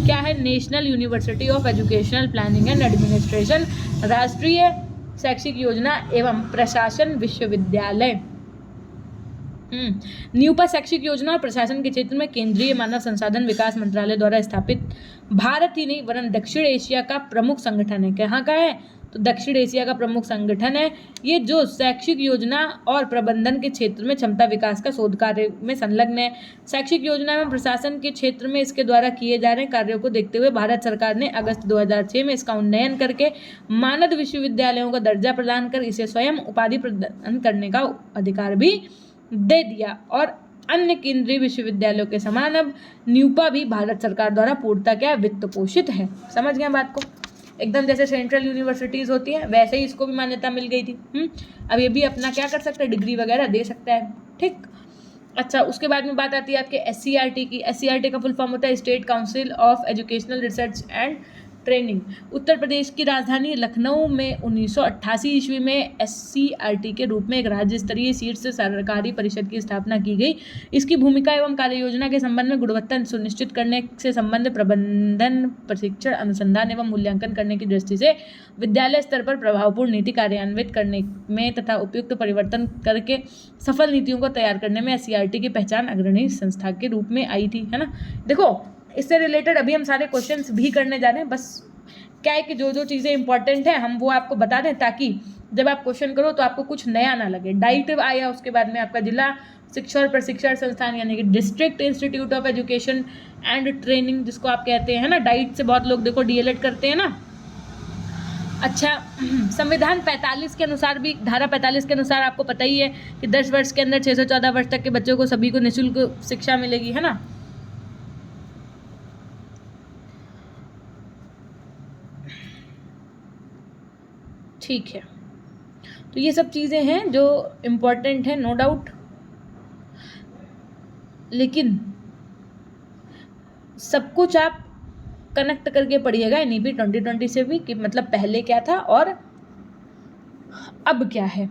Speaker 1: क्या है, national university of educational planning and administration, राष्ट्रीय शैक्षिक योजना एवं प्रशासन विश्वविद्यालय। न्यूपा शैक्षिक योजना और प्रशासन के क्षेत्र में केंद्रीय मानव संसाधन विकास मंत्रालय द्वारा स्थापित भारत ही नहीं वरन दक्षिण एशिया का प्रमुख संगठन है। कहाँ का है, तो दक्षिण एशिया का प्रमुख संगठन है ये, जो शैक्षिक योजना और प्रबंधन के क्षेत्र में क्षमता विकास का शोध कार्य में संलग्न है। शैक्षिक योजना एवं प्रशासन के क्षेत्र में इसके द्वारा किए जा रहे कार्यों को देखते हुए भारत सरकार ने अगस्त 2006 में इसका उन्नयन करके मानद विश्वविद्यालयों का दर्जा प्रदान कर इसे स्वयं उपाधि प्रदान करने का अधिकार भी दे दिया। और अन्य केंद्रीय विश्वविद्यालयों के समान अब न्यूपा भी भारत सरकार द्वारा पूर्णतः क्या वित्त पोषित है। समझ गए बात को, एकदम जैसे सेंट्रल यूनिवर्सिटीज़ होती हैं वैसे ही इसको भी मान्यता मिल गई थी। अब ये भी अपना क्या कर सकता है, डिग्री वगैरह दे सकता है। ठीक। अच्छा, उसके बाद में बात आती है आपके SCRT की। SCRT का फुल फॉर्म होता है state council of educational research and training. Uttar Pradesh की राजधानी लखनऊ में 1988 ईस्वी में SCRT के रूप में एक राज्य स्तरीय शीर्ष सरकारी परिषद की स्थापना की गई। इसकी भूमिका एवं कार्य योजना के संबंध में गुणवत्ता सुनिश्चित करने से संबंध प्रबंधन, प्रशिक्षण, अनुसंधान एवं मूल्यांकन करने की दृष्टि से विद्यालय स्तर पर प्रभावपूर्ण नीति कार्यान्वित करने में तथा उपयुक्त परिवर्तन करके सफल नीतियों को तैयार करने में SCRT की पहचान अग्रणी संस्था के रूप में आई थी, है ना। देखो, इससे रिलेटेड अभी हम सारे क्वेश्चंस भी करने जा रहे हैं। बस क्या है कि जो जो चीज़ें इंपॉर्टेंट हैं हम वो आपको बता दें, ताकि जब आप क्वेश्चन करो तो आपको कुछ नया ना लगे। डाइट आया, उसके बाद में आपका जिला शिक्षा और प्रशिक्षण संस्थान यानी कि district institute of education and training जिसको आप कहते हैं ना। डाइट से बहुत लोग देखो DLED करते हैं ना। अच्छा, संविधान 45 के अनुसार भी, धारा 45 के अनुसार आपको पता ही है कि 10 वर्ष के अंदर 6 से 14 वर्ष तक के बच्चों को सभी को निःशुल्क शिक्षा मिलेगी, है ना। ठीक है, तो ये सब चीज़ें हैं जो इम्पोर्टेंट हैं, नो डाउट। लेकिन सब कुछ आप कनेक्ट करके पढ़िएगा NEP 2020 से भी, कि मतलब पहले क्या था और अब क्या है।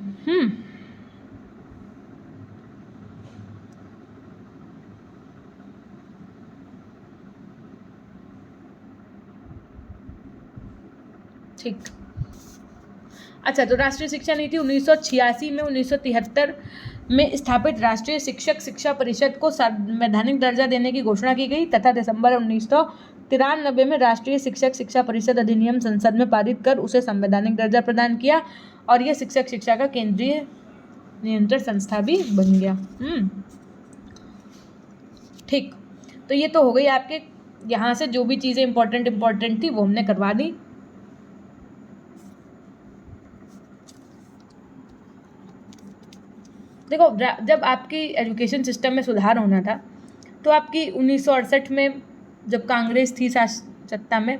Speaker 1: ठीक। अच्छा, तो राष्ट्रीय शिक्षा नीति 1986 में 1973 में स्थापित राष्ट्रीय शिक्षक शिक्षा परिषद को संवैधानिक दर्जा देने की घोषणा की गई तथा दिसंबर 1993 में राष्ट्रीय शिक्षक शिक्षा परिषद अधिनियम संसद में पारित कर उसे संवैधानिक दर्जा प्रदान किया और यह शिक्षक शिक्षा का केंद्रीय नियंत्रण संस्था भी बन गया। ठीक, तो ये तो हो गई आपके यहाँ से जो भी चीज़ें इंपॉर्टेंट थी वो हमने करवा दी। देखो, जब आपकी एजुकेशन सिस्टम में सुधार होना था तो आपकी 1968 में जब कांग्रेस थी सत्ता में,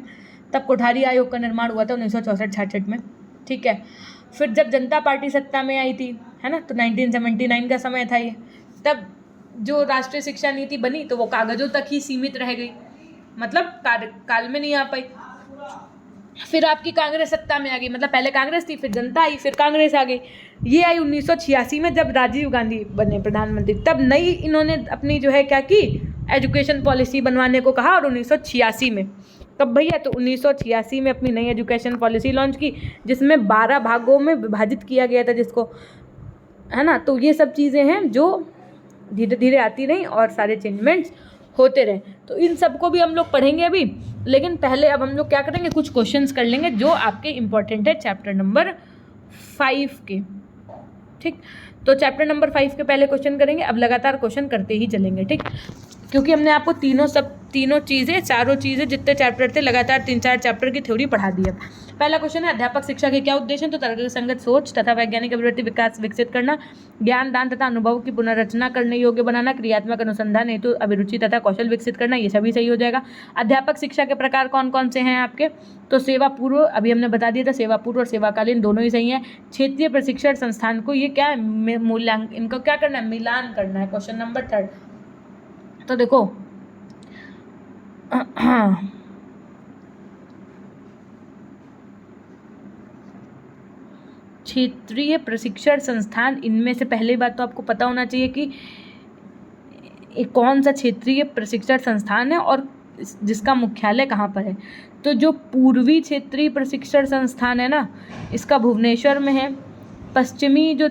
Speaker 1: तब कोठारी आयोग का निर्माण हुआ था 1964-66 में। ठीक है, फिर जब जनता पार्टी सत्ता में आई थी, है ना, तो 1979 का समय था ये, तब जो राष्ट्रीय शिक्षा नीति बनी तो वो कागज़ों तक ही सीमित रह गई, मतलब कार्यकाल में नहीं आ पाई। फिर आपकी कांग्रेस सत्ता में आ गई, मतलब पहले कांग्रेस थी, फिर जनता आई, फिर कांग्रेस आ गई। ये आई 1986 में जब राजीव गांधी बने प्रधानमंत्री, तब नई इन्होंने अपनी जो है क्या की, एजुकेशन पॉलिसी बनवाने को कहा। और 1986 में कब भैया, तो 1986 में अपनी नई एजुकेशन पॉलिसी लॉन्च की, जिसमें 12 भागों में विभाजित किया गया था जिसको, है ना। तो ये सब चीज़ें हैं जो धीरे धीरे आती रहीं और सारे चेंजमेंट्स होते रहे। तो इन सबको भी हम लोग पढ़ेंगे अभी, लेकिन पहले अब हम लोग क्या करेंगे, कुछ क्वेश्चंस कर लेंगे जो आपके इम्पोर्टेंट है चैप्टर नंबर 5 के। ठीक, तो चैप्टर नंबर 5 के पहले क्वेश्चन करेंगे, अब लगातार क्वेश्चन करते ही चलेंगे। ठीक, क्योंकि हमने आपको तीनों चीज़ें, चारों चीज़ें जितने चैप्टर थे लगातार 3-4 चैप्टर की थ्योरी पढ़ा दी है। पहला क्वेश्चन है अध्यापक शिक्षा के क्या उद्देश्य हैं? तो तर्कसंगत सोच तथा वैज्ञानिक अभिवृत्ति विकास विकसित करना, ज्ञान दान तथा अनुभव की पुनर्रचना करने योग्य बनाना, क्रियात्मक अनुसंधान हेतु अभिरुचि तथा कौशल विकसित करना, ये सभी सही हो जाएगा। अध्यापक शिक्षा के प्रकार कौन कौन से हैं आपके? तो सेवा पूर्व अभी हमने बता दिया था, सेवा पूर्व और सेवाकालीन दोनों ही सही है। क्षेत्रीय प्रशिक्षण संस्थान को ये क्या है, मूल्यांकन, इनको क्या करना है, मिलान करना है। क्वेश्चन नंबर 3 तो देखो क्षेत्रीय प्रशिक्षण संस्थान, इनमें से पहली बात तो आपको पता होना चाहिए कि एक कौन सा क्षेत्रीय प्रशिक्षण संस्थान है और जिसका मुख्यालय कहाँ पर है। तो जो पूर्वी क्षेत्रीय प्रशिक्षण संस्थान है ना, इसका भुवनेश्वर में है। पश्चिमी जो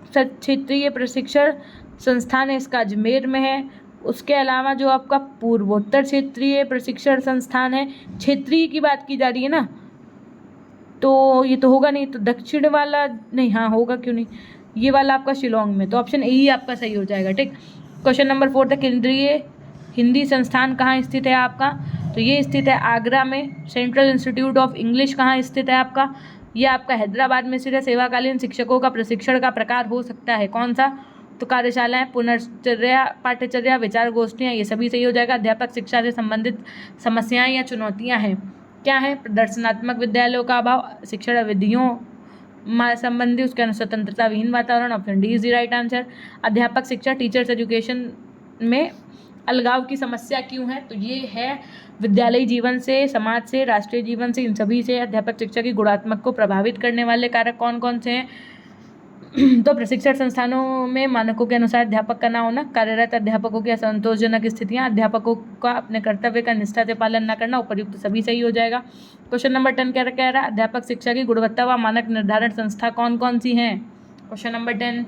Speaker 1: क्षेत्रीय प्रशिक्षण संस्थान है इसका अजमेर में है। उसके अलावा जो आपका पूर्वोत्तर क्षेत्रीय प्रशिक्षण संस्थान है, क्षेत्रीय की बात की जा रही है ना, तो ये तो होगा नहीं, तो दक्षिण वाला नहीं, हाँ होगा क्यों नहीं, ये वाला आपका शिलोंग में, तो ऑप्शन ए ही आपका सही हो जाएगा। ठीक, क्वेश्चन नंबर 4 था केंद्रीय हिंदी संस्थान कहाँ स्थित है आपका? तो ये स्थित है आगरा में। सेंट्रल इंस्टीट्यूट ऑफ इंग्लिश कहाँ स्थित है आपका? ये आपका हैदराबाद में स्थित है। सेवाकालीन शिक्षकों का प्रशिक्षण का प्रकार हो सकता है कौन सा? तो कार्यशालाएं, पुनर्चर्या, पाठ्यचर्या, विचार गोष्ठियाँ, ये सभी सही हो जाएगा। अध्यापक शिक्षा से संबंधित समस्याएं या चुनौतियां हैं, क्या है? प्रदर्शनात्मक विद्यालयों का अभाव, शिक्षण विधियों संबंधी उसके स्वतंत्रता विहीन वातावरण, option D is the right answer. अध्यापक शिक्षा टीचर्स एजुकेशन में अलगाव की समस्या क्यों है? तो ये है विद्यालयी जीवन से, समाज से, राष्ट्रीय जीवन से, इन सभी से अध्यापक शिक्षा की गुणात्मक को प्रभावित करने वाले कारक कौन कौन से हैं? तो प्रशिक्षण संस्थानों में मानकों के अनुसार अध्यापक का ना होना, कार्यरत अध्यापकों की असंतोषजनक स्थितियां, अध्यापकों का अपने कर्तव्य का निष्ठा से पालन न करना, उपर्युक्त सभी सही हो जाएगा। क्वेश्चन नंबर 10 क्या कह रहा है? अध्यापक शिक्षा की गुणवत्ता व मानक निर्धारण संस्था कौन कौन सी हैं? क्वेश्चन नंबर 10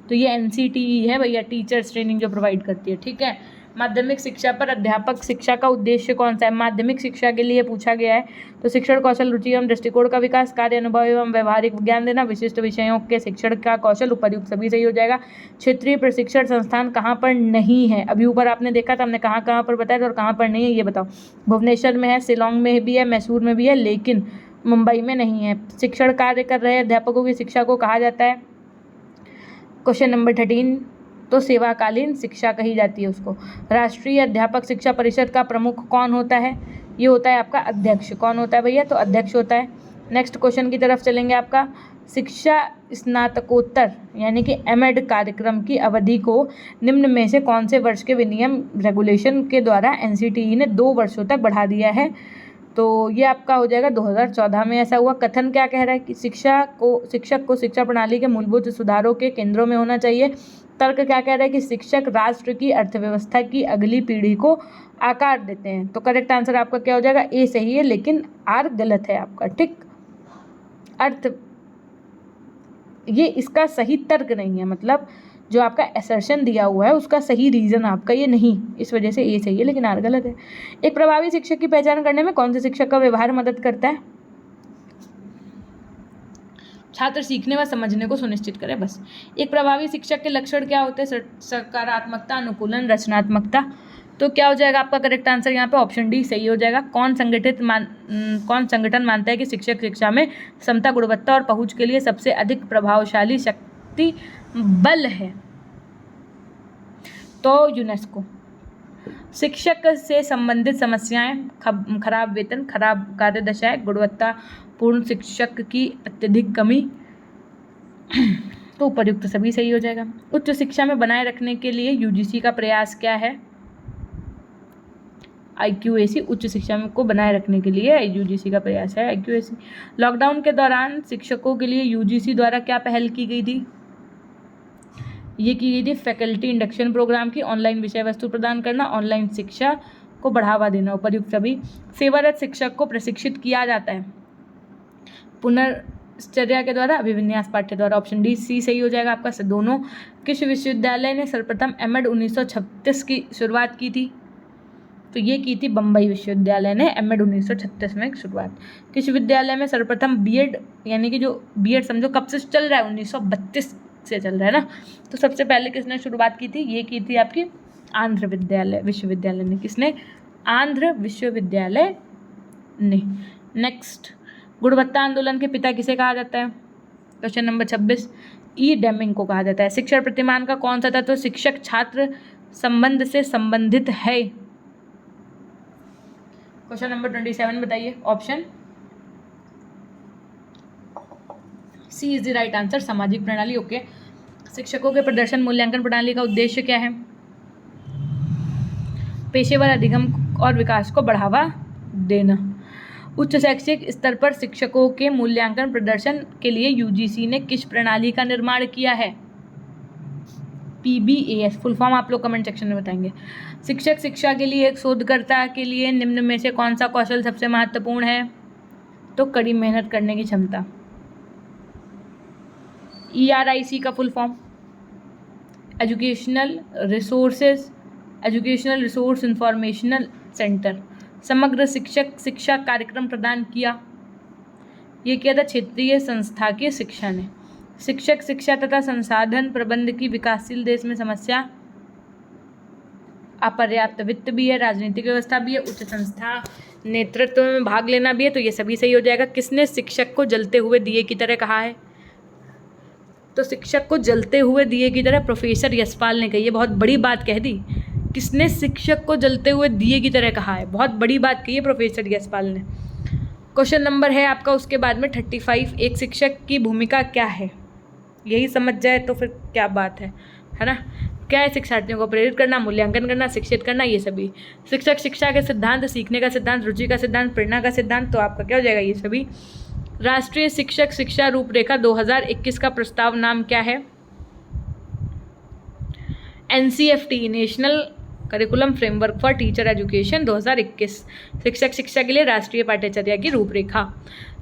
Speaker 1: तो ये NCTE है भैया, टीचर्स ट्रेनिंग जो प्रोवाइड करती है। ठीक है, माध्यमिक शिक्षा पर अध्यापक शिक्षा का उद्देश्य कौन सा है? माध्यमिक शिक्षा के लिए पूछा गया है। तो शिक्षण कौशल, रुचि एवं दृष्टिकोण का विकास, कार्य अनुभव एवं व्यवहारिक ज्ञान देना, विशिष्ट विषयों के शिक्षण का कौशल, उपर्युक्त सभी सही हो जाएगा। क्षेत्रीय प्रशिक्षण संस्थान कहाँ पर नहीं है? अभी ऊपर आपने देखा था, हमने कहाँ कहाँ पर बताया था और कहाँ पर नहीं है ये बताओ। भुवनेश्वर में है, शिलोंग में भी है, मैसूर में भी है, लेकिन मुंबई में नहीं है। शिक्षण कार्य कर रहे अध्यापकों की शिक्षा को कहा जाता है? क्वेश्चन नंबर 13 तो सेवाकालीन शिक्षा कही जाती है उसको। राष्ट्रीय अध्यापक शिक्षा परिषद का प्रमुख कौन होता है? ये होता है आपका अध्यक्ष। कौन होता है भैया? तो अध्यक्ष होता है। नेक्स्ट क्वेश्चन की तरफ चलेंगे। आपका शिक्षा स्नातकोत्तर यानी कि एमएड कार्यक्रम की अवधि को निम्न में से कौन से वर्ष के विनियम रेगुलेशन के द्वारा NCTE ने 2 वर्षों तक बढ़ा दिया है? तो ये आपका हो जाएगा 2014 में ऐसा हुआ। कथन क्या कह रहा है कि शिक्षक को शिक्षा प्रणाली के मूलभूत सुधारों के केंद्रों में होना चाहिए। तर्क क्या कह रहा है कि शिक्षक राष्ट्र की अर्थव्यवस्था की अगली पीढ़ी को आकार देते हैं। तो करेक्ट आंसर आपका क्या हो जाएगा? ए सही है, लेकिन आर गलत है आपका। ठीक, अर्थ ये इसका सही तर्क नहीं है, मतलब जो आपका असर्शन दिया हुआ है उसका सही रीज़न आपका ये नहीं, इस वजह से ए सही है लेकिन आर गलत है। एक प्रभावी शिक्षक की पहचान करने में कौन से शिक्षक का व्यवहार मदद करता है? छात्र सीखने व समझने को सुनिश्चित करे, बस। एक प्रभावी शिक्षक के लक्षण क्या होते हैं? सकारात्मकता, अनुकूलन, रचनात्मकता। तो क्या हो जाएगा आपका करेक्ट आंसर यहाँ पे? ऑप्शन डी सही हो जाएगा। कौन संगठन मानता है कि शिक्षक शिक्षा में क्षमता, गुणवत्ता और पहुंच के लिए सबसे अधिक प्रभावशाली शक्ति बल है? तो यूनेस्को। शिक्षक से संबंधित समस्याएं, खराब वेतन, खराब कार्यदशाएं, गुणवत्तापूर्ण शिक्षक की अत्यधिक कमी, तो उपयुक्त सभी सही हो जाएगा। उच्च शिक्षा में बनाए रखने के लिए UGC का प्रयास क्या है? IQAC। उच्च शिक्षा को बनाए रखने के लिए UGC का प्रयास है, IQAC। लॉकडाउन के दौरान शिक्षकों के लिए UGC द्वारा क्या पहल की गई थी? ये की गई थी फैकल्टी इंडक्शन प्रोग्राम की, ऑनलाइन विषय वस्तु प्रदान करना, ऑनलाइन शिक्षा को बढ़ावा देना, उपयुक्त सभी। सेवारत शिक्षक को प्रशिक्षित किया जाता है पुनर्चर्या के द्वारा, अभिविन्यास पाठ्य द्वारा, ऑप्शन डी सी सही हो जाएगा आपका दोनों। किस विश्वविद्यालय ने सर्वप्रथम एमएड 1936 की शुरुआत की थी? तो ये की थी बम्बई विश्वविद्यालय ने एमएड 1936 में शुरुआत। किस विद्यालय में सर्वप्रथम बीएड, यानी कि जो बीएड समझो कब से चल रहा है? 1932 से चल रहा है ना। तो सबसे पहले किसने शुरुआत की थी? ये की थी आपकी आंध्र विश्वविद्यालय ने। किसने? आंध्र विश्वविद्यालय ने। नेक्स्ट गुणवत्ता आंदोलन के पिता किसे कहा जाता है? क्वेश्चन नंबर 26 ई डेमिंग को कहा जाता है। शिक्षण प्रतिमान का कौन सा तत्व शिक्षक छात्र संबंध से संबंधित है? क्वेश्चन नंबर 27 बताइए। Option C is the right answer, सामाजिक प्रणाली। ओके। शिक्षकों के प्रदर्शन मूल्यांकन प्रणाली का उद्देश्य क्या है? पेशेवर अधिगम और विकास को बढ़ावा देना। उच्च शैक्षिक स्तर पर शिक्षकों के मूल्यांकन प्रदर्शन के लिए यूजीसी ने किस प्रणाली का निर्माण किया है? PBAS फुल फॉर्म आप लोग कमेंट सेक्शन में बताएंगे। शिक्षक शिक्षा के लिए एक शोधकर्ता के लिए निम्न में से कौन सा कौशल सबसे महत्वपूर्ण है? तो कड़ी मेहनत करने की क्षमता। ERIC का full form educational resource informational centre. समग्र शिक्षक शिक्षा कार्यक्रम प्रदान किया, ये किया था क्षेत्रीय संस्था की शिक्षा ने। शिक्षक शिक्षा तथा संसाधन प्रबंध की विकासशील देश में समस्या अपर्याप्त वित्त भी है, राजनीतिक व्यवस्था भी है, उच्च संस्था नेतृत्व में भाग लेना भी है, तो ये सभी सही हो जाएगा। किसने शिक्षक को जलते हुए दिए की तरह कहा है? तो शिक्षक को जलते हुए दिए की तरह प्रोफेसर यशपाल ने कही है। बहुत बड़ी बात कह दी। किसने शिक्षक को जलते हुए दिए की तरह कहा है? बहुत बड़ी बात कही है प्रोफेसर यशपाल ने। क्वेश्चन नंबर है आपका उसके बाद में 35, एक शिक्षक की भूमिका क्या है? यही समझ जाए तो फिर क्या बात है ना? क्या है? शिक्षार्थियों को प्रेरित करना, मूल्यांकन करना, शिक्षित करना, ये सभी। शिक्षक शिक्षा के सिद्धांत, सीखने का सिद्धांत, रुचि का सिद्धांत, प्रेरणा का सिद्धांत, तो आपका क्या हो जाएगा? ये सभी। राष्ट्रीय शिक्षक शिक्षा रूपरेखा 2021 का प्रस्ताव नाम क्या है? NCFT national curriculum framework for teacher education 2021। शिक्षक शिक्षा के लिए राष्ट्रीय पाठ्यचर्या की रूपरेखा।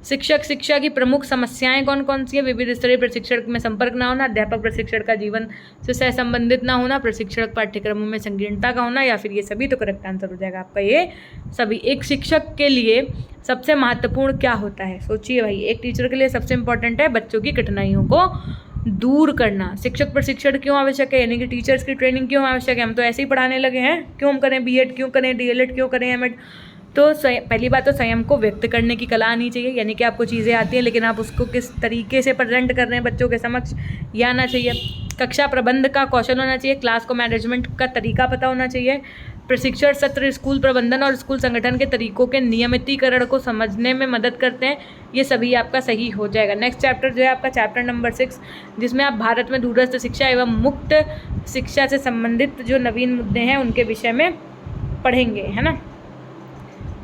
Speaker 1: शिक्षक शिक्षा की प्रमुख समस्याएं कौन कौन सी है? विविध स्तरीय प्रशिक्षण में संपर्क न होना, अध्यापक प्रशिक्षण का जीवन से सह संबंधित न होना, प्रशिक्षण पाठ्यक्रमों में संकीर्णता का होना, या फिर ये सभी। तो करेक्ट आंसर हो जाएगा आपका ये सभी। एक शिक्षक के लिए सबसे महत्वपूर्ण क्या होता है? सोचिए भाई, एक टीचर के लिए सबसे इंपॉर्टेंट है बच्चों की कठिनाइयों को दूर करना। शिक्षक प्रशिक्षण क्यों आवश्यक है? यानी कि टीचर्स की ट्रेनिंग क्यों आवश्यक है? हम तो ऐसे ही पढ़ाने लगे हैं, क्यों हम करें? BEd क्यों करें? DLEd क्यों करें? MAd? तो पहली बात तो स्वयं को व्यक्त करने की कला आनी चाहिए, यानी कि आपको चीज़ें आती हैं लेकिन आप उसको किस तरीके से प्रेजेंट कर रहे हैं बच्चों के समक्ष, ये आना चाहिए। कक्षा प्रबंध का कौशल होना चाहिए, क्लास को मैनेजमेंट का तरीका पता होना चाहिए, प्रशिक्षण सत्र स्कूल प्रबंधन और स्कूल संगठन के तरीकों के नियमितीकरण को समझने में मदद करते हैं, ये सभी आपका सही हो जाएगा। नेक्स्ट चैप्टर जो है आपका चैप्टर नंबर 6, जिसमें आप भारत में दूरस्थ शिक्षा एवं मुक्त शिक्षा से संबंधित जो नवीन मुद्दे हैं उनके विषय में पढ़ेंगे, है ना।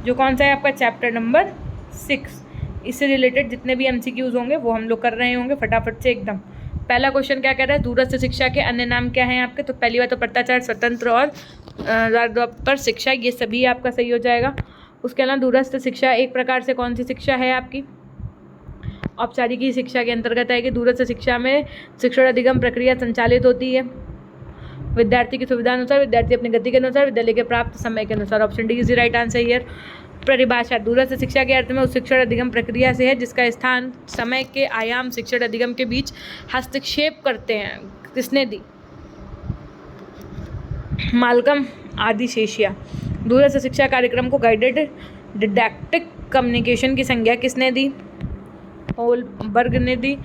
Speaker 1: जो कौन सा है आपका चैप्टर नंबर 6, इससे रिलेटेड जितने भी MCQs होंगे वो हम लोग कर रहे होंगे फटाफट से एकदम। पहला क्वेश्चन क्या कह रहा है? दूरस्थ शिक्षा के अन्य नाम क्या हैं आपके? तो पहली बात तो पत्राचार, स्वतंत्र और पर शिक्षा, ये सभी आपका सही हो जाएगा। उसके अलावा दूरस्थ शिक्षा एक प्रकार से कौन सी शिक्षा है आपकी? औपचारिक शिक्षा के अंतर्गत आएगी। दूरस्थ शिक्षा में शिक्षण अधिगम प्रक्रिया संचालित होती है विद्यार्थी की सुविधा अनुसार, विद्यार्थी अपनी गति के अनुसार, विद्यालय के प्राप्त समय के अनुसार। Option D is the right answer here. परिभाषा, दूरस्थ शिक्षा के अर्थ में उस शिक्षण अधिगम प्रक्रिया से है जिसका स्थान, समय के आयाम शिक्षण अधिगम के बीच हस्तक्षेप करते हैं। किसने दी? माल्कम आदिशेषिया। दूरस्थ शिक्षा कार्यक्रम को गाइडेड डिडैक्टिक कम्युनिकेशन की संज्ञा किसने दी? होलबर्ग ने दी।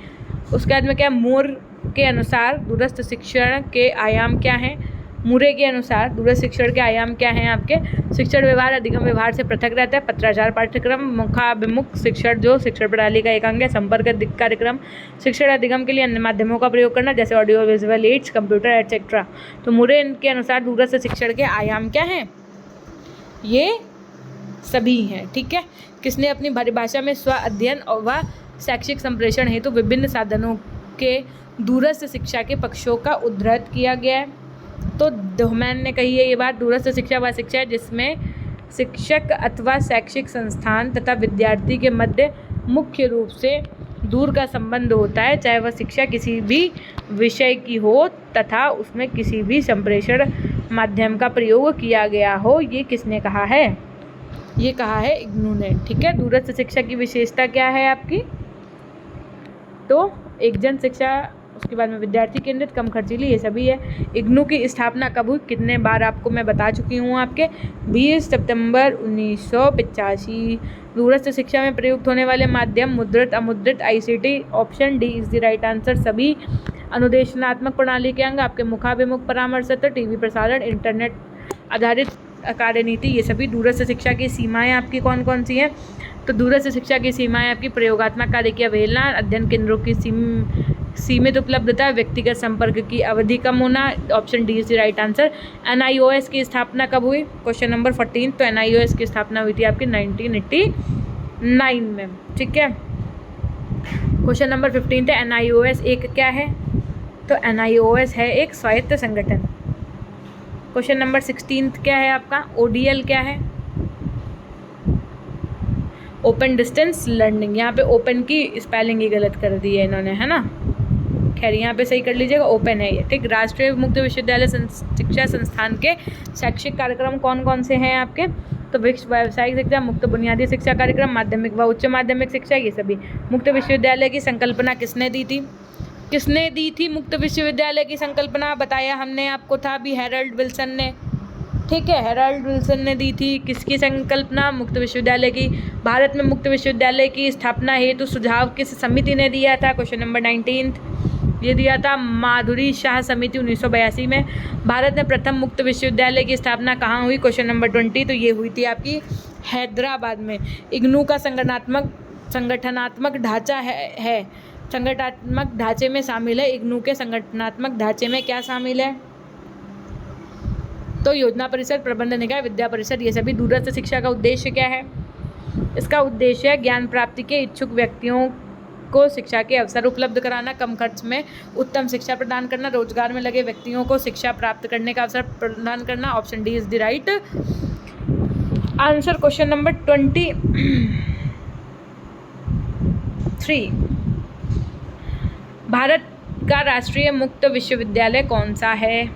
Speaker 1: उसके बाद में क्या? मूर के अनुसार दूरस्थ शिक्षण के आयाम क्या हैं? मुरे के अनुसार दूरस्थ शिक्षण के आयाम क्या हैं आपके? शिक्षण व्यवहार अधिगम व्यवहार से पृथक रहता है। पत्राचार पाठ्यक्रम, मुखाभिमुख शिक्षण जो शिक्षण प्रणाली का एक अंग है। संपर्क कार्यक्रम, शिक्षण अधिगम के लिए अन्य माध्यमों का प्रयोग करना जैसे audio visual aids, computer etcetera. तो मुरे के अनुसार दूरस्थ शिक्षण के आयाम क्या हैं? ये सभी हैं, ठीक है। किसने अपनी परिभाषा में स्व अध्ययन व शैक्षिक संप्रेषण हेतु विभिन्न साधनों के दूरस्थ शिक्षा के पक्षों का उद्धृत किया गया है? तो डोहमैन ने कही है ये बात। दूरस्थ शिक्षा वह शिक्षा है जिसमें शिक्षक अथवा शैक्षिक संस्थान तथा विद्यार्थी के मध्य मुख्य रूप से दूर का संबंध होता है, चाहे वह शिक्षा किसी भी विषय की हो तथा उसमें किसी भी संप्रेषण माध्यम का प्रयोग किया गया हो। ये किसने कहा है? ये कहा है इग्नू ने, ठीक है। दूरस्थ शिक्षा की विशेषता क्या है आपकी? तो एक जन शिक्षा उसके बाद में विद्यार्थी केंद्रित, कम खर्चीली, ये सभी है। इग्नू की स्थापना कब हुई, कितने बार आपको मैं बता चुकी हूँ आपके 20 सितंबर 1985। दूरस्थ शिक्षा में प्रयुक्त होने वाले माध्यम मुद्रित, अमुद्रित, ICT, option D is the right answer. सभी अनुदेशनात्मक प्रणाली के अंग आपके मुखाभिमुख परामर्श सत्र, टीवी प्रसारण, इंटरनेट आधारित कार्यनीति, ये सभी। दूरस्थ शिक्षा की सीमाएं आपकी कौन कौन सी हैं, तो दूरस्थ शिक्षा की सीमाएं आपकी प्रयोगात्मक कार्य की अवहेलना, अध्ययन केंद्रों की सीमित उपलब्धता, व्यक्तिगत संपर्क की अवधि कम होना, option D is the right answer. NIOS की स्थापना कब हुई, क्वेश्चन नंबर 14, तो NIOS की स्थापना हुई थी आपकी 1989 में, ठीक है। क्वेश्चन नंबर 15 है NIOS एक क्या है, तो NIOS है एक स्वायत्त संगठन। क्वेश्चन नंबर 16 क्या है आपका, ODL क्या है, ओपन डिस्टेंस लर्निंग। यहाँ पे ओपन की स्पेलिंग ही गलत कर दी है इन्होंने, है ना, खैर यहाँ पे सही कर लीजिएगा, ओपन है ये, ठीक। राष्ट्रीय मुक्त विश्वविद्यालय शिक्षा संस्थान के शैक्षिक कार्यक्रम कौन कौन से हैं आपके, तो व्यावसायिक शिक्षा, मुक्त बुनियादी शिक्षा कार्यक्रम, माध्यमिक व उच्च माध्यमिक शिक्षा, ये सभी। मुक्त विश्वविद्यालय की संकल्पना किसने दी थी, किसने दी थी मुक्त विश्वविद्यालय की संकल्पना, बताया हमने आपको था अभी, हैरल्ड विल्सन ने, ठीक है, हैरल्ड विल्सन ने दी थी। किसकी संकल्पना, मुक्त विश्वविद्यालय की। भारत में मुक्त विश्वविद्यालय की स्थापना हेतु सुझाव किस समिति ने दिया था, क्वेश्चन नंबर 19, ये दिया था माधुरी शाह समिति 1982 में। भारत में प्रथम मुक्त विश्वविद्यालय की स्थापना कहाँ हुई, क्वेश्चन नंबर 20, तो ये हुई थी आपकी हैदराबाद में। इग्नू का संगठनात्मक ढांचा है संगठनात्मक ढांचे में शामिल है, इग्नू के संगठनात्मक ढांचे में क्या शामिल है, तो योजना परिषद, प्रबंध निकाय, विद्या परिषद, ये सभी। दूरस्थ शिक्षा का उद्देश्य क्या है, इसका उद्देश्य है ज्ञान प्राप्ति के इच्छुक व्यक्तियों को शिक्षा के अवसर उपलब्ध कराना, कम खर्च में उत्तम शिक्षा प्रदान करना, रोजगार में लगे व्यक्तियों को शिक्षा प्राप्त करने का अवसर प्रदान करना, option D is the right answer. Question number 23, Bharat का राष्ट्रीय मुक्त विश्वविद्यालय कौन सा है,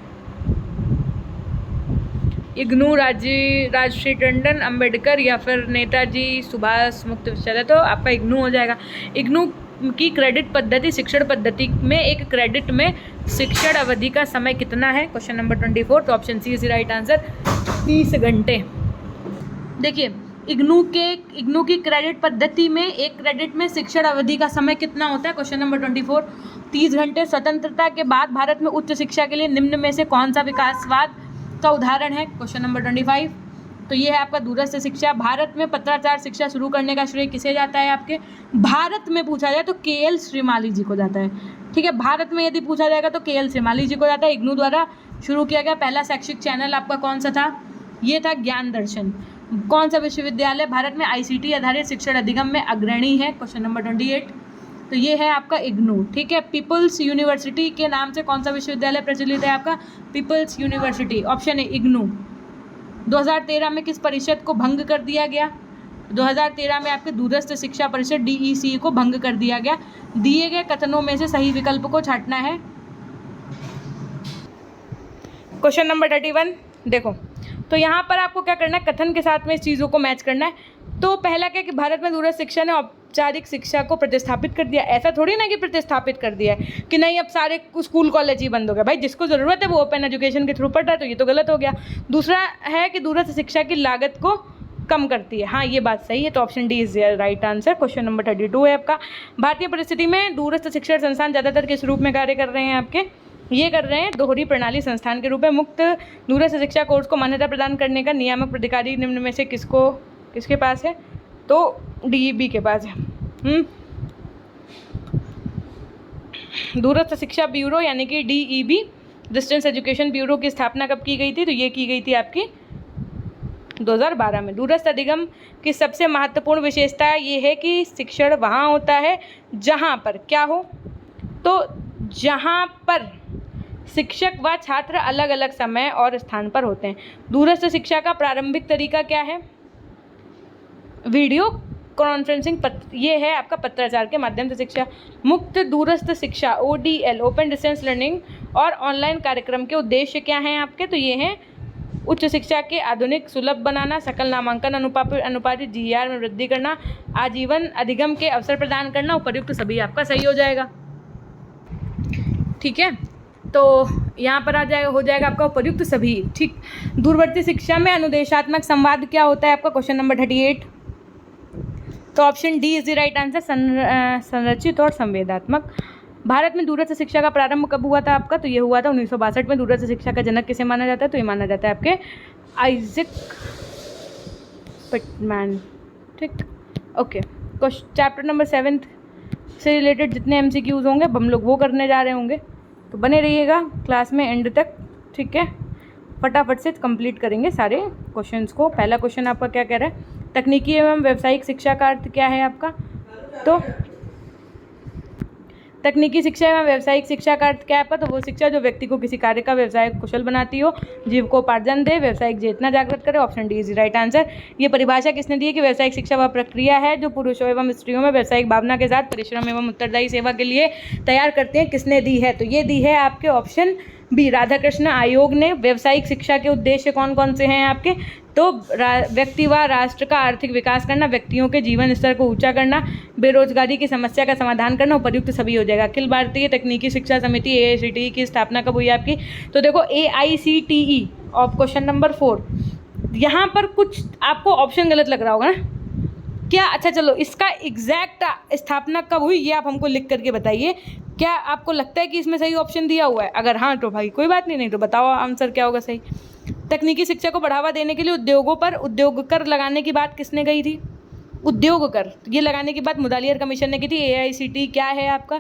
Speaker 1: इग्नू, राजश्री टंडन, अंबेडकर, या फिर नेताजी सुभाष मुक्त विश्वविद्यालय, तो आपका इग्नू हो जाएगा। इग्नू की क्रेडिट पद्धति, शिक्षण पद्धति में एक क्रेडिट में शिक्षण अवधि का समय कितना है, क्वेश्चन नंबर 24, तो option C is right answer, 30 घंटे। देखिए इग्नू की क्रेडिट पद्धति में एक क्रेडिट में शिक्षण अवधि का समय कितना होता है, क्वेश्चन नंबर 24, 30 घंटे। स्वतंत्रता के बाद भारत में उच्च शिक्षा के लिए निम्न में से कौन सा विकासवाद का उदाहरण है, क्वेश्चन नंबर 25, तो ये है आपका दूरस्थ शिक्षा। भारत में पत्राचार शिक्षा शुरू करने का श्रेय किसे जाता है, आपके भारत में पूछा जाए तो KL श्रीमाली जी को जाता है, ठीक है। भारत में यदि पूछा जाएगा तो KL श्रीमाली जी को जाता है। इग्नू द्वारा शुरू किया गया पहला शैक्षिक चैनल आपका कौन सा था, ये था ज्ञान दर्शन। कौन सा विश्वविद्यालय भारत में ICT आधारित शिक्षण अधिगम में अग्रणी है, क्वेश्चन नंबर 28, तो ये है आपका इग्नू, ठीक है। पीपल्स यूनिवर्सिटी के नाम से कौन सा विश्वविद्यालय प्रचलित है, आपका पीपल्स यूनिवर्सिटी, ऑप्शन है इग्नू। 2013 में किस परिषद को भंग कर दिया गया, 2013 में आपके दूरस्थ शिक्षा परिषद DEC को भंग कर दिया गया। दिए गए कथनों में से सही विकल्प को छांटना है। क्वेश्चन नंबर 31 देखो, तो यहाँ पर आपको क्या करना है, कथन के साथ में इस चीज़ों को मैच करना है। तो पहला क्या कि भारत में दूरस्थ शिक्षा ने औपचारिक शिक्षा को प्रतिस्थापित कर दिया, ऐसा थोड़ी ना कि प्रतिस्थापित कर दिया है कि नहीं अब सारे स्कूल कॉलेज ही बंद हो गए, भाई जिसको ज़रूरत है वो ओपन एजुकेशन के थ्रू पढ़ रहा है, तो ये तो गलत हो गया। दूसरा है कि दूरस्थ शिक्षा की लागत को कम करती है, हाँ ये बात सही है, तो option D is right answer. Question number 32 है आपका, भारतीय परिस्थिति में दूरस्थ शिक्षण संस्थान ज़्यादातर किस रूप में कार्य कर रहे हैं आपके, ये कर रहे हैं दोहरी प्रणाली संस्थान के रूप में। मुक्त दूरस्थ शिक्षा कोर्स को मान्यता प्रदान करने का नियामक प्राधिकारी निम्न में से किसके पास है, तो DEB के पास है। दूरस्थ शिक्षा ब्यूरो यानी कि DEB, डिस्टेंस एजुकेशन ब्यूरो की स्थापना कब की गई थी, तो ये की गई थी आपकी 2012 में। दूरस्थ अधिगम की सबसे महत्वपूर्ण विशेषता ये है कि शिक्षण वहाँ होता है जहाँ पर क्या हो, तो जहाँ पर शिक्षक व छात्र अलग अलग समय और स्थान पर होते हैं। दूरस्थ शिक्षा का प्रारंभिक तरीका क्या है, वीडियो कॉन्फ्रेंसिंग, ये है आपका पत्राचार के माध्यम से शिक्षा। मुक्त दूरस्थ शिक्षा ODL, ओपन डिस्टेंस लर्निंग और ऑनलाइन कार्यक्रम के उद्देश्य क्या हैं आपके, तो ये हैं उच्च शिक्षा के आधुनिक सुलभ बनाना, सकल नामांकन अनुपातित GR में वृद्धि करना, आजीवन अधिगम के अवसर प्रदान करना, उपर्युक्त सभी आपका सही हो जाएगा। ठीक है। तो यहाँ पर आ जाएगा, हो जाएगा आपका उपर्युक्त सभी। ठीक, दूरवर्ती शिक्षा में अनुदेशात्मक संवाद क्या होता है आपका, क्वेश्चन नंबर 38। तो option D is the right answer, संरचित और संवेदात्मक। भारत में दूरस्थ शिक्षा का प्रारंभ कब हुआ था आपका, तो ये हुआ था 1962 में। दूरस्थ शिक्षा का जनक किसे माना जाता है, तो ये माना जाता है आपके आइजैक पिटमैन। ठीक, ओके। चैप्टर नंबर 7 से रिलेटेड जितने MCQs होंगे हम लोग वो करने जा रहे होंगे, तो बने रहिएगा क्लास में एंड तक। ठीक है, फटाफट से कंप्लीट करेंगे सारे क्वेश्चंस को। पहला क्वेश्चन आपका क्या कह रहा है, तकनीकी एवं व्यावसायिक शिक्षा का अर्थ क्या है आपका, तो तकनीकी शिक्षा एवं व्यावसायिक शिक्षा का अर्थ क्या है आपका, तो वो शिक्षा जो व्यक्ति को किसी कार्य का व्यवसाय कुशल बनाती हो, जीविकोपार्जन दे, व्यावसायिक चेतना जागृत करे। Option D is right answer. ये परिभाषा किसने दी है कि व्यावसायिक शिक्षा वह प्रक्रिया है जो पुरुषों एवं स्त्रियों में व्यावसायिक भावना के साथ परिश्रम एवं उत्तरदायी सेवा के लिए तैयार करते हैं। किसने दी है, तो ये दी है आपके ऑप्शन बी, राधाकृष्ण आयोग ने। व्यावसायिक शिक्षा के उद्देश्य कौन कौन से हैं आपके, तो व्यक्ति व राष्ट्र का आर्थिक विकास करना, व्यक्तियों के जीवन स्तर को ऊंचा करना, बेरोजगारी की समस्या का समाधान करना, उपर्युक्त सभी हो जाएगा। अखिल भारतीय तकनीकी शिक्षा समिति AICTE की स्थापना कब हुई आपकी, तो देखो AICTE ऑफ क्वेश्चन नंबर 4। यहाँ पर कुछ आपको ऑप्शन गलत लग रहा होगा ना क्या, अच्छा चलो इसका एग्जैक्ट स्थापना कब हुई ये आप हमको लिख करके बताइए। क्या आपको लगता है कि इसमें सही ऑप्शन दिया हुआ है, अगर हाँ तो भाई कोई बात नहीं, नहीं तो बताओ आंसर क्या होगा सही। तकनीकी शिक्षा को बढ़ावा देने के लिए उद्योगों पर उद्योग कर लगाने की बात किसने कही थी, उद्योग कर ये लगाने की बात मुदालियर कमीशन ने की थी। AICTE क्या है आपका,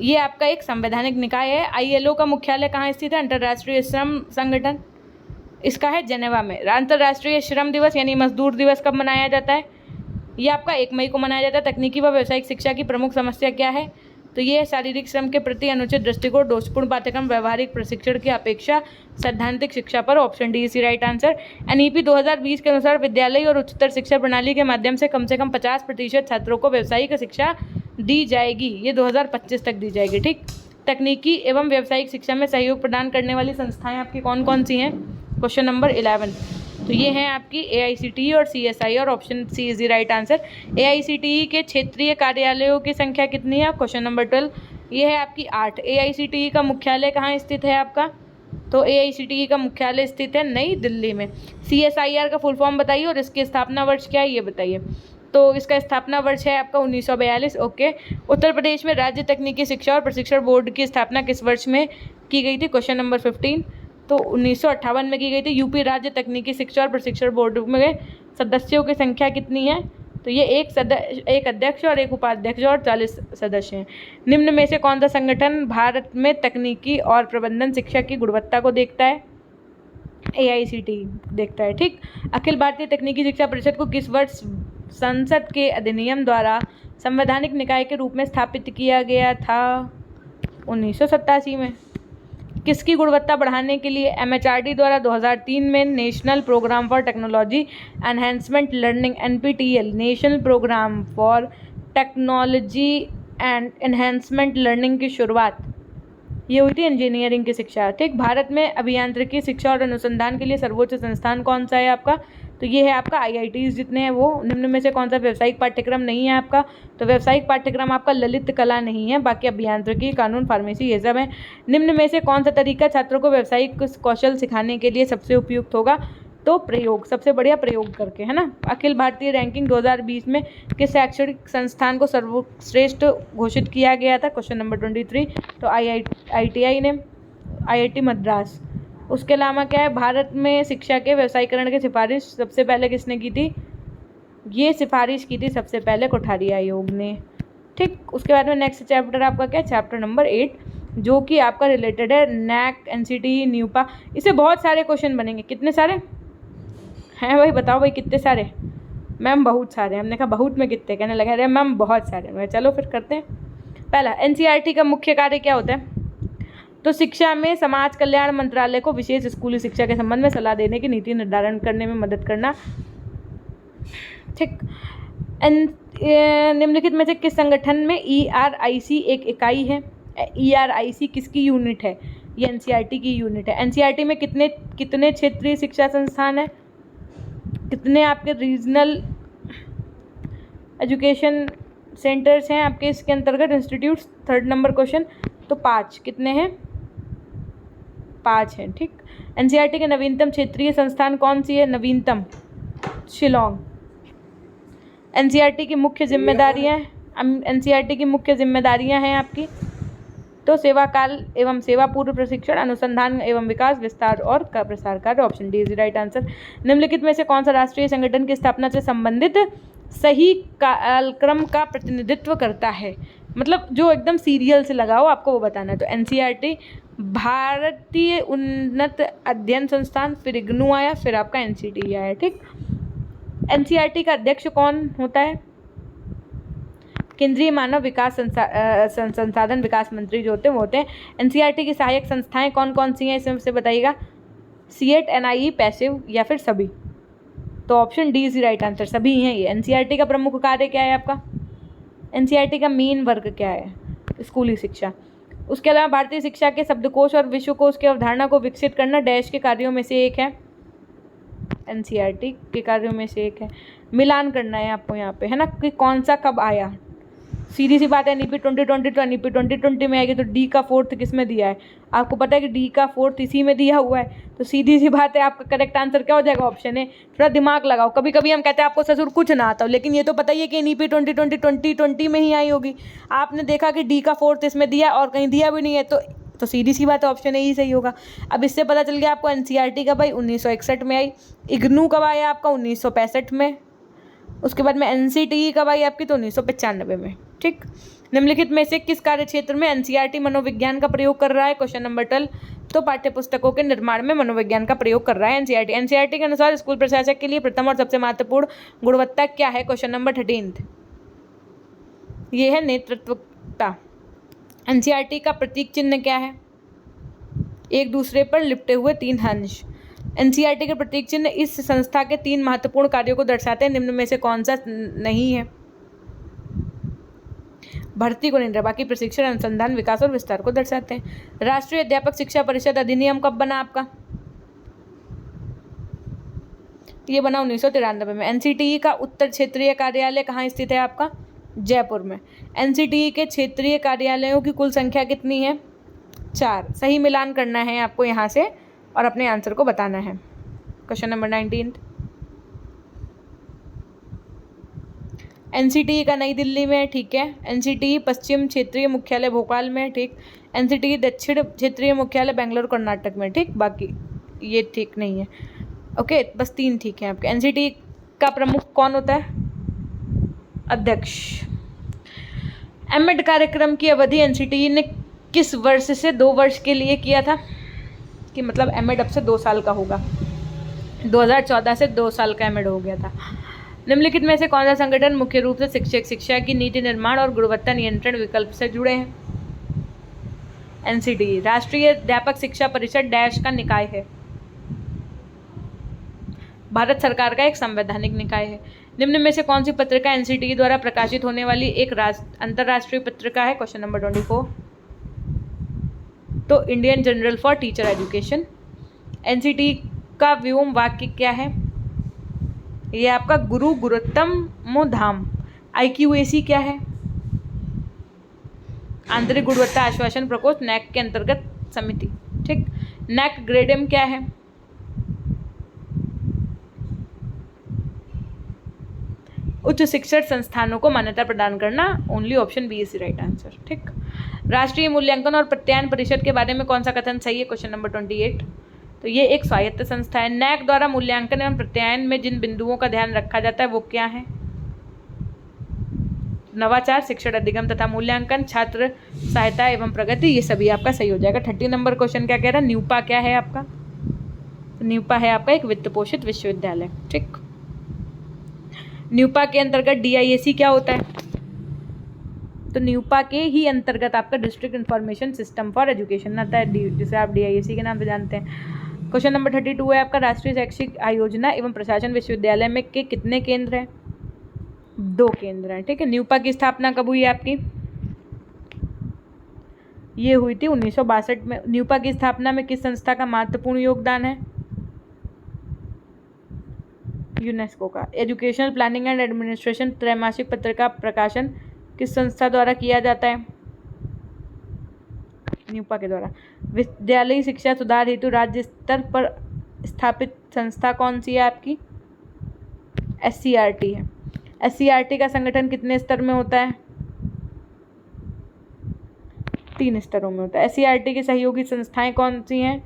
Speaker 1: ये आपका एक संवैधानिक निकाय है। ILO का मुख्यालय कहाँ स्थित है, अंतर्राष्ट्रीय श्रम संगठन, इसका है जेनेवा में। अंतर्राष्ट्रीय श्रम दिवस यानी मजदूर दिवस कब मनाया जाता है, ये आपका 1 मई को मनाया जाता है। तकनीकी व व्यावसायिक शिक्षा की प्रमुख समस्या क्या है, तो ये शारीरिक श्रम के प्रति अनुचित दृष्टिकोण, दोषपूर्ण पाठ्यक्रम, व्यवहारिक प्रशिक्षण की अपेक्षा सैद्धांतिक शिक्षा पर। Option D is right answer. NEP 2020 के अनुसार विद्यालय और उच्चतर शिक्षा प्रणाली के माध्यम से कम 50% छात्रों को व्यावसायिक शिक्षा दी जाएगी, ये 2025 तक दी जाएगी। ठीक, तकनीकी एवं व्यावसायिक शिक्षा में सहयोग प्रदान करने वाली संस्थाएं आपकी कौन कौन सी हैं, क्वेश्चन नंबर 11। तो ये हैं आपकी AICTE और CSI और option C is the right answer. AICTE के क्षेत्रीय कार्यालयों की संख्या कितनी है, क्वेश्चन नंबर 12, ये है आपकी 8। AICTE का मुख्यालय कहाँ स्थित है आपका, तो AICTE का मुख्यालय स्थित है नई दिल्ली में। CSIR का फुल फॉर्म बताइए और इसकी स्थापना वर्ष क्या है ये बताइए, तो इसका स्थापना वर्ष है आपका 1942। ओके। उत्तर प्रदेश में राज्य तकनीकी शिक्षा और प्रशिक्षण बोर्ड की स्थापना किस वर्ष में की गई थी, क्वेश्चन नंबर 15, तो 1958 में की गई थी। यूपी राज्य तकनीकी शिक्षा और प्रशिक्षण बोर्ड में सदस्यों की संख्या कितनी है, तो ये एक अध्यक्ष और एक उपाध्यक्ष और 40 सदस्य हैं। निम्न में से कौन सा संगठन भारत में तकनीकी और प्रबंधन शिक्षा की गुणवत्ता को देखता है, AICTE देखता है। ठीक, अखिल भारतीय तकनीकी शिक्षा परिषद को किस वर्ष संसद के अधिनियम द्वारा संवैधानिक निकाय के रूप में स्थापित किया गया था, 1987 में। किसकी गुणवत्ता बढ़ाने के लिए MHRD द्वारा 2003 में national programme for technology enhancement learning NPTEL national programme for technology and enhancement learning की शुरुआत ये हुई थी इंजीनियरिंग की शिक्षा। ठीक, भारत में अभियांत्रिकी शिक्षा और अनुसंधान के लिए सर्वोच्च संस्थान कौन सा है आपका, तो ये है आपका IITs जितने हैं वो। निम्न में से कौन सा व्यावसायिक पाठ्यक्रम नहीं है आपका, तो व्यावसायिक पाठ्यक्रम आपका ललित कला नहीं है, बाकी अभियांत्रिकी, कानून, फार्मेसी ये सब है। निम्न में से कौन सा तरीका छात्रों को व्यावसायिक कौशल सिखाने के लिए सबसे उपयुक्त होगा, तो प्रयोग, सबसे बढ़िया प्रयोग करके, है ना। अखिल भारतीय रैंकिंग 2020 में किस शैक्षणिक संस्थान को सर्वश्रेष्ठ घोषित किया गया था, क्वेश्चन नंबर 23, तो IITI ने, IIT मद्रास। उसके अलावा क्या है, भारत में शिक्षा के व्यवसायीकरण की सिफारिश सबसे पहले किसने की थी, ये सिफारिश की थी सबसे पहले कोठारी आयोग ने। ठीक, उसके बाद में नेक्स्ट चैप्टर आपका क्या है, चैप्टर नंबर 8, जो कि आपका रिलेटेड है NAAC, NCTE, न्यूपा। इससे बहुत सारे क्वेश्चन बनेंगे, कितने सारे हैं भाई, बताओ भाई कितने सारे, मैम बहुत सारे। हमने कहा बहुत में कितने, कहने लगे अरे मैम बहुत सारे। चलो फिर करते हैं। पहला, NCERT का मुख्य कार्य क्या होता है, तो शिक्षा में समाज कल्याण मंत्रालय को विशेष स्कूली शिक्षा के संबंध में सलाह देने की नीति निर्धारण करने में मदद करना। ठीक, निम्नलिखित में से किस संगठन में ERIC एक इकाई है, ERIC किसकी यूनिट है, ये NCERT की यूनिट है। NCERT में कितने क्षेत्रीय शिक्षा संस्थान है, कितने आपके रीजनल एजुकेशन सेंटर्स हैं आपके इसके अंतर्गत, इंस्टीट्यूट्स। 3rd नंबर क्वेश्चन, तो 5 कितने हैं? 5 हैं। ठीक। एनसीईआरटी के नवीनतम क्षेत्रीय संस्थान कौन सी है? नवीनतम शिलोंग। एनसीईआरटी की मुख्य जिम्मेदारियां हैं आपकी, तो सेवा काल एवं सेवा पूर्व प्रशिक्षण, अनुसंधान एवं विकास, विस्तार और का प्रसार कार्य। Option D is right answer. निम्नलिखित में से कौन सा राष्ट्रीय संगठन की स्थापना से संबंधित सही कालक्रम का प्रतिनिधित्व करता है? मतलब जो एकदम सीरियल से लगा हो, आपको वो बताना है। तो एनसीईआरटी, भारतीय उन्नत अध्ययन संस्थान, फिर इग्नू आया, फिर आपका एनसीटी आया। ठीक। एनसीईआरटी का अध्यक्ष कौन होता है? केंद्रीय मानव विकास संसाधन विकास मंत्री जो होते हैं वो होते हैं। एनसीईआरटी की सहायक संस्थाएं कौन कौन सी हैं, इसमें से बताइएगा। सीएट, एनआईई, पैसिव या फिर सभी? तो option D is right answer, सभी हैं ये। एनसीईआरटी का प्रमुख कार्य क्या है आपका? एनसीईआरटी का मेन वर्क क्या है? स्कूली शिक्षा। उसके अलावा भारतीय शिक्षा के शब्दकोश और विश्वकोश की अवधारणा को विकसित करना डैश के कार्यों में से एक है। एनसीईआरटी के कार्यों में से एक है। मिलान करना है आपको यहाँ पे, है ना, कि कौन सा कब आया। सीधी सी बात है, एनईपी 2020 तो एनईपी 2020 में आएगी, तो डी का 4th किस में दिया है? आपको पता है कि डी का 4th इसी में दिया हुआ है, तो सीधी सी बात है, आपका करेक्ट आंसर क्या हो जाएगा? ऑप्शन है। थोड़ा दिमाग लगाओ। कभी कभी हम कहते हैं आपको ससुर कुछ ना आता हो, लेकिन ये तो पता ही है कि एनईपी 2020 में ही आई होगी। आपने देखा कि डी का 4th इसमें दिया और कहीं दिया भी नहीं है, तो सीधी सी बात है, ऑप्शन ए ही सही होगा। अब इससे पता चल गया आपको एनसीईआरटी कब आई? 1961 में आई। इग्नू कब आया आपका? 1965 में। उसके बाद में एनसीटी कब आई आपकी? तो 1995 में। ठीक। निम्नलिखित में से किस कार्य क्षेत्र में एनसीईआरटी मनोविज्ञान का प्रयोग कर रहा है? Question number 12। तो पाठ्यपुस्तकों के निर्माण में मनोविज्ञान का प्रयोग कर रहा है एनसीईआरटी। एनसीईआरटी के अनुसार स्कूल प्रशासक के लिए प्रथम और सबसे महत्वपूर्ण गुणवत्ता क्या है? Question number 13। ये है नेतृत्वता। एनसीईआरटी का प्रतीक चिन्ह क्या है? एक दूसरे पर लिपटे हुए 3 हंस। एनसीईआरटी के प्रतीक चिन्ह इस संस्था के 3 महत्वपूर्ण कार्यों को दर्शाते हैं। निम्न में से कौन सा नहीं है? भर्ती को नहीं, बाकी प्रशिक्षण, अनुसंधान, विकास और विस्तार को दर्शाते हैं। राष्ट्रीय अध्यापक शिक्षा परिषद अधिनियम कब बना आपका? ये बना 1993 में। एनसीटीई का उत्तर क्षेत्रीय कार्यालय कहाँ स्थित है आपका? जयपुर में। एनसीटीई के क्षेत्रीय कार्यालयों की कुल संख्या कितनी है? 4। सही मिलान करना है आपको यहाँ से और अपने आंसर को बताना है। Question number 19। एनसीटीई का नई दिल्ली में है। ठीक है। एनसीटीई पश्चिम क्षेत्रीय मुख्यालय भोपाल में है। ठीक। एनसीटीई दक्षिण क्षेत्रीय मुख्यालय बेंगलुरु कर्नाटक में। ठीक। बाकी ये ठीक नहीं है। ओके, बस 3 ठीक है आपके। एनसीटीई का प्रमुख कौन होता है? अध्यक्ष। एमएड कार्यक्रम की अवधि एनसीटीई ने किस वर्ष से 2 वर्ष के लिए किया था? कि मतलब एमएड अब से 2 साल का होगा। 2014 से 2 साल का एमएड हो गया था। निम्नलिखित में से कौन सा संगठन मुख्य रूप से शिक्षक शिक्षा की नीति निर्माण और गुणवत्ता नियंत्रण विकल्प से जुड़े हैं? एनसीटीई। राष्ट्रीय अध्यापक शिक्षा परिषद डैश का निकाय है? भारत सरकार का एक संवैधानिक निकाय है। निम्न में से कौन सी पत्रिका एनसीटीई द्वारा प्रकाशित होने वाली एक अंतर्राष्ट्रीय पत्रिका है? Question number 24। तो Indian journal for teacher education. NCTE का व्योम वाक्य क्या है? ये आपका गुरु गुरुत्तम धाम। आईक्यूएसी क्या है? आंतरिक गुणवत्ता आश्वासन प्रकोष्ठ, नैक के अंतर्गत समिति। ठीक। नैक ग्रेडम क्या है? उच्च शिक्षण संस्थानों को मान्यता प्रदान करना। Only option B is right answer. ठीक। राष्ट्रीय मूल्यांकन और प्रत्यायन परिषद के बारे में कौन सा कथन सही है? Question number 28। तो ये एक स्वायत्त संस्था है। नैक द्वारा मूल्यांकन एवं प्रत्यायन में जिन बिंदुओं का ध्यान रखा जाता है वो क्या है? नवाचार, शिक्षण अधिगम तथा मूल्यांकन, छात्र सहायता एवं प्रगति। ये सभी आपका सही हो जाएगा। 30 नंबर क्वेश्चन क्या कह रहा है? न्यूपा क्या है आपका? न्यूपा है आपका एक वित्त पोषित विश्वविद्यालय। ठीक। न्यूपा के अंतर्गत डीआईएसी क्या होता है? तो न्यूपा के ही अंतर्गत आपका district information system for education आता है, जिसे आप डीआईएसी के नाम से जानते हैं। क्वेश्चन नंबर 32 है आपका, राष्ट्रीय शैक्षिक आयोजना एवं प्रशासन विश्वविद्यालय में के कितने केंद्र हैं? 2 केंद्र हैं। ठीक है। न्यूपा की स्थापना कब हुई आपकी? ये हुई थी 1962 में। न्यूपा की स्थापना में किस संस्था का महत्वपूर्ण योगदान है? यूनेस्को का। एजुकेशनल प्लानिंग एंड एडमिनिस्ट्रेशन त्रैमासिक पत्रिका प्रकाशन किस संस्था द्वारा किया जाता है? न्यूपा के द्वारा। विद्यालयी शिक्षा सुधार हेतु राज्य स्तर पर स्थापित संस्था कौन सी है आपकी? SCRT है। SCRT का संगठन कितने स्तर में होता है? 3 स्तरों में होता है। SCRT की सहयोगी संस्थाएं कौन सी हैं?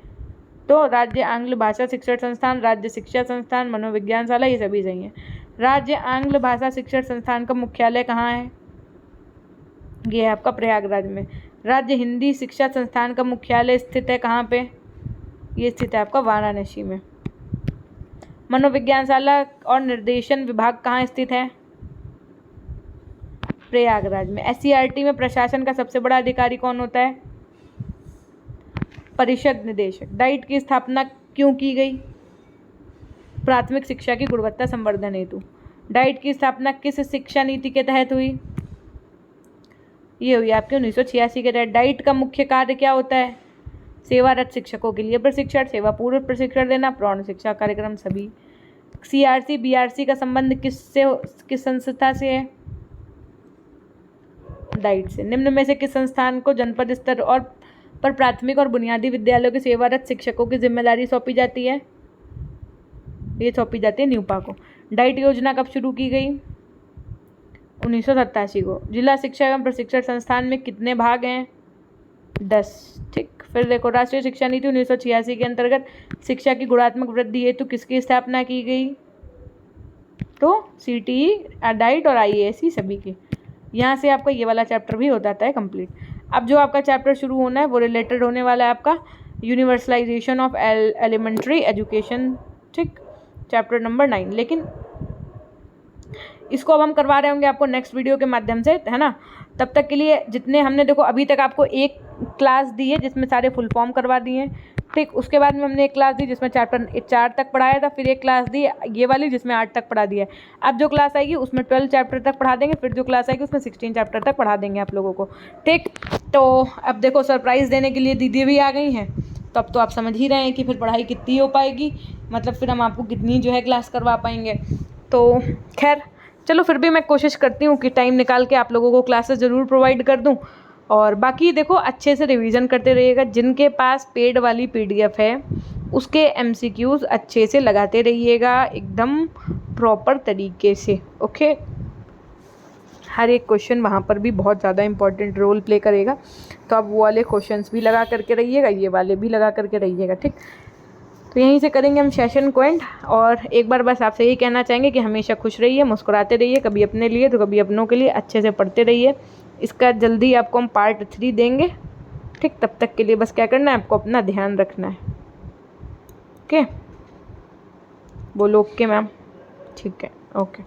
Speaker 1: तो राज्य आंग्ल भाषा शिक्षण संस्थान, राज्य शिक्षा संस्थान, मनोविज्ञानशाला, ये सभी सही हैं। राज्य आंग्ल भाषा शिक्षण संस्थान का मुख्यालय कहाँ है? ये है आपका प्रयागराज में। राज्य हिंदी शिक्षा संस्थान का मुख्यालय स्थित है कहाँ पे? ये स्थित है आपका वाराणसी में। मनोविज्ञानशाला और निर्देशन विभाग कहाँ स्थित है? प्रयागराज में। SCRT में प्रशासन का सबसे बड़ा अधिकारी कौन होता है? परिषद निदेशक। डाइट की स्थापना क्यों की गई? प्राथमिक शिक्षा की गुणवत्ता संवर्धन हेतु। डाइट की स्थापना किस शिक्षा नीति के तहत हुई? ये हुई आपके 1986 के तहत। डाइट का मुख्य कार्य क्या होता है? सेवारत शिक्षकों के लिए प्रशिक्षण, सेवा पूर्व प्रशिक्षण देना, प्रौढ़ शिक्षा कार्यक्रम सभी। CRC BRC का संबंध किस संस्था से है? डाइट से। निम्न में से किस संस्थान को जनपद स्तर और पर प्राथमिक और बुनियादी विद्यालयों के सेवारत शिक्षकों की जिम्मेदारी सौंपी जाती है? ये सौंपी जाती है न्यूपा को। डाइट योजना कब शुरू की गई? 1987 को। जिला शिक्षा एवं प्रशिक्षण संस्थान में कितने भाग हैं? 10। ठीक। फिर देखो, राष्ट्रीय शिक्षा नीति 1986 के अंतर्गत शिक्षा की गुणात्मक वृद्धि हेतु किसकी स्थापना की गई? तो CTE, डाइट और IASC सभी की। यहाँ से आपका ये वाला चैप्टर भी हो जाता है कंप्लीट। अब जो आपका चैप्टर शुरू होना है वो रिलेटेड होने वाला है आपका यूनिवर्सलाइजेशन ऑफ एलिमेंट्री एजुकेशन। ठीक, चैप्टर नंबर 9। लेकिन इसको अब हम करवा रहे होंगे आपको नेक्स्ट वीडियो के माध्यम से, है ना। तब तक के लिए जितने हमने, देखो अभी तक आपको एक क्लास दी है जिसमें सारे फुल फॉर्म करवा दिए हैं। ठीक, उसके बाद में हमने एक क्लास दी जिसमें चैप्टर 4 तक पढ़ाया था, फिर एक क्लास दी ये वाली जिसमें 8 तक पढ़ा दिया है। अब जो क्लास आएगी उसमें 12 चैप्टर तक पढ़ा देंगे, फिर जो क्लास आएगी उसमें 16 चैप्टर तक पढ़ा देंगे आप लोगों को। ठीक, तो अब देखो सरप्राइज़ देने के लिए दीदी भी आ गई हैं, तो अब तो आप समझ ही रहे हैं कि फिर पढ़ाई कितनी हो पाएगी, मतलब फिर हम आपको कितनी जो है क्लास करवा पाएंगे। तो खैर चलो, फिर भी मैं कोशिश करती हूँ कि टाइम निकाल के आप लोगों को क्लासेस ज़रूर प्रोवाइड कर दूँ। और बाकी देखो अच्छे से रिवीजन करते रहिएगा। जिनके पास पेड वाली PDF है उसके MCQs अच्छे से लगाते रहिएगा, एकदम प्रॉपर तरीके से। ओके, हर एक क्वेश्चन वहाँ पर भी बहुत ज़्यादा इंपॉर्टेंट रोल प्ले करेगा, तो आप वो वाले क्वेश्चंस भी लगा करके रहिएगा, ये वाले भी लगा करके रहिएगा। ठीक, तो यहीं से करेंगे हम सेशन को एंड। और एक बार बस आपसे यही कहना चाहेंगे कि हमेशा खुश रहिए, मुस्कुराते रहिए, कभी अपने लिए तो कभी अपनों के लिए, अच्छे से पढ़ते रहिए। इसका जल्दी आपको हम पार्ट 3 देंगे। ठीक, तब तक के लिए बस क्या करना है, आपको अपना ध्यान रखना है। ओके, बोलो ओके मैम। ठीक है, ओके।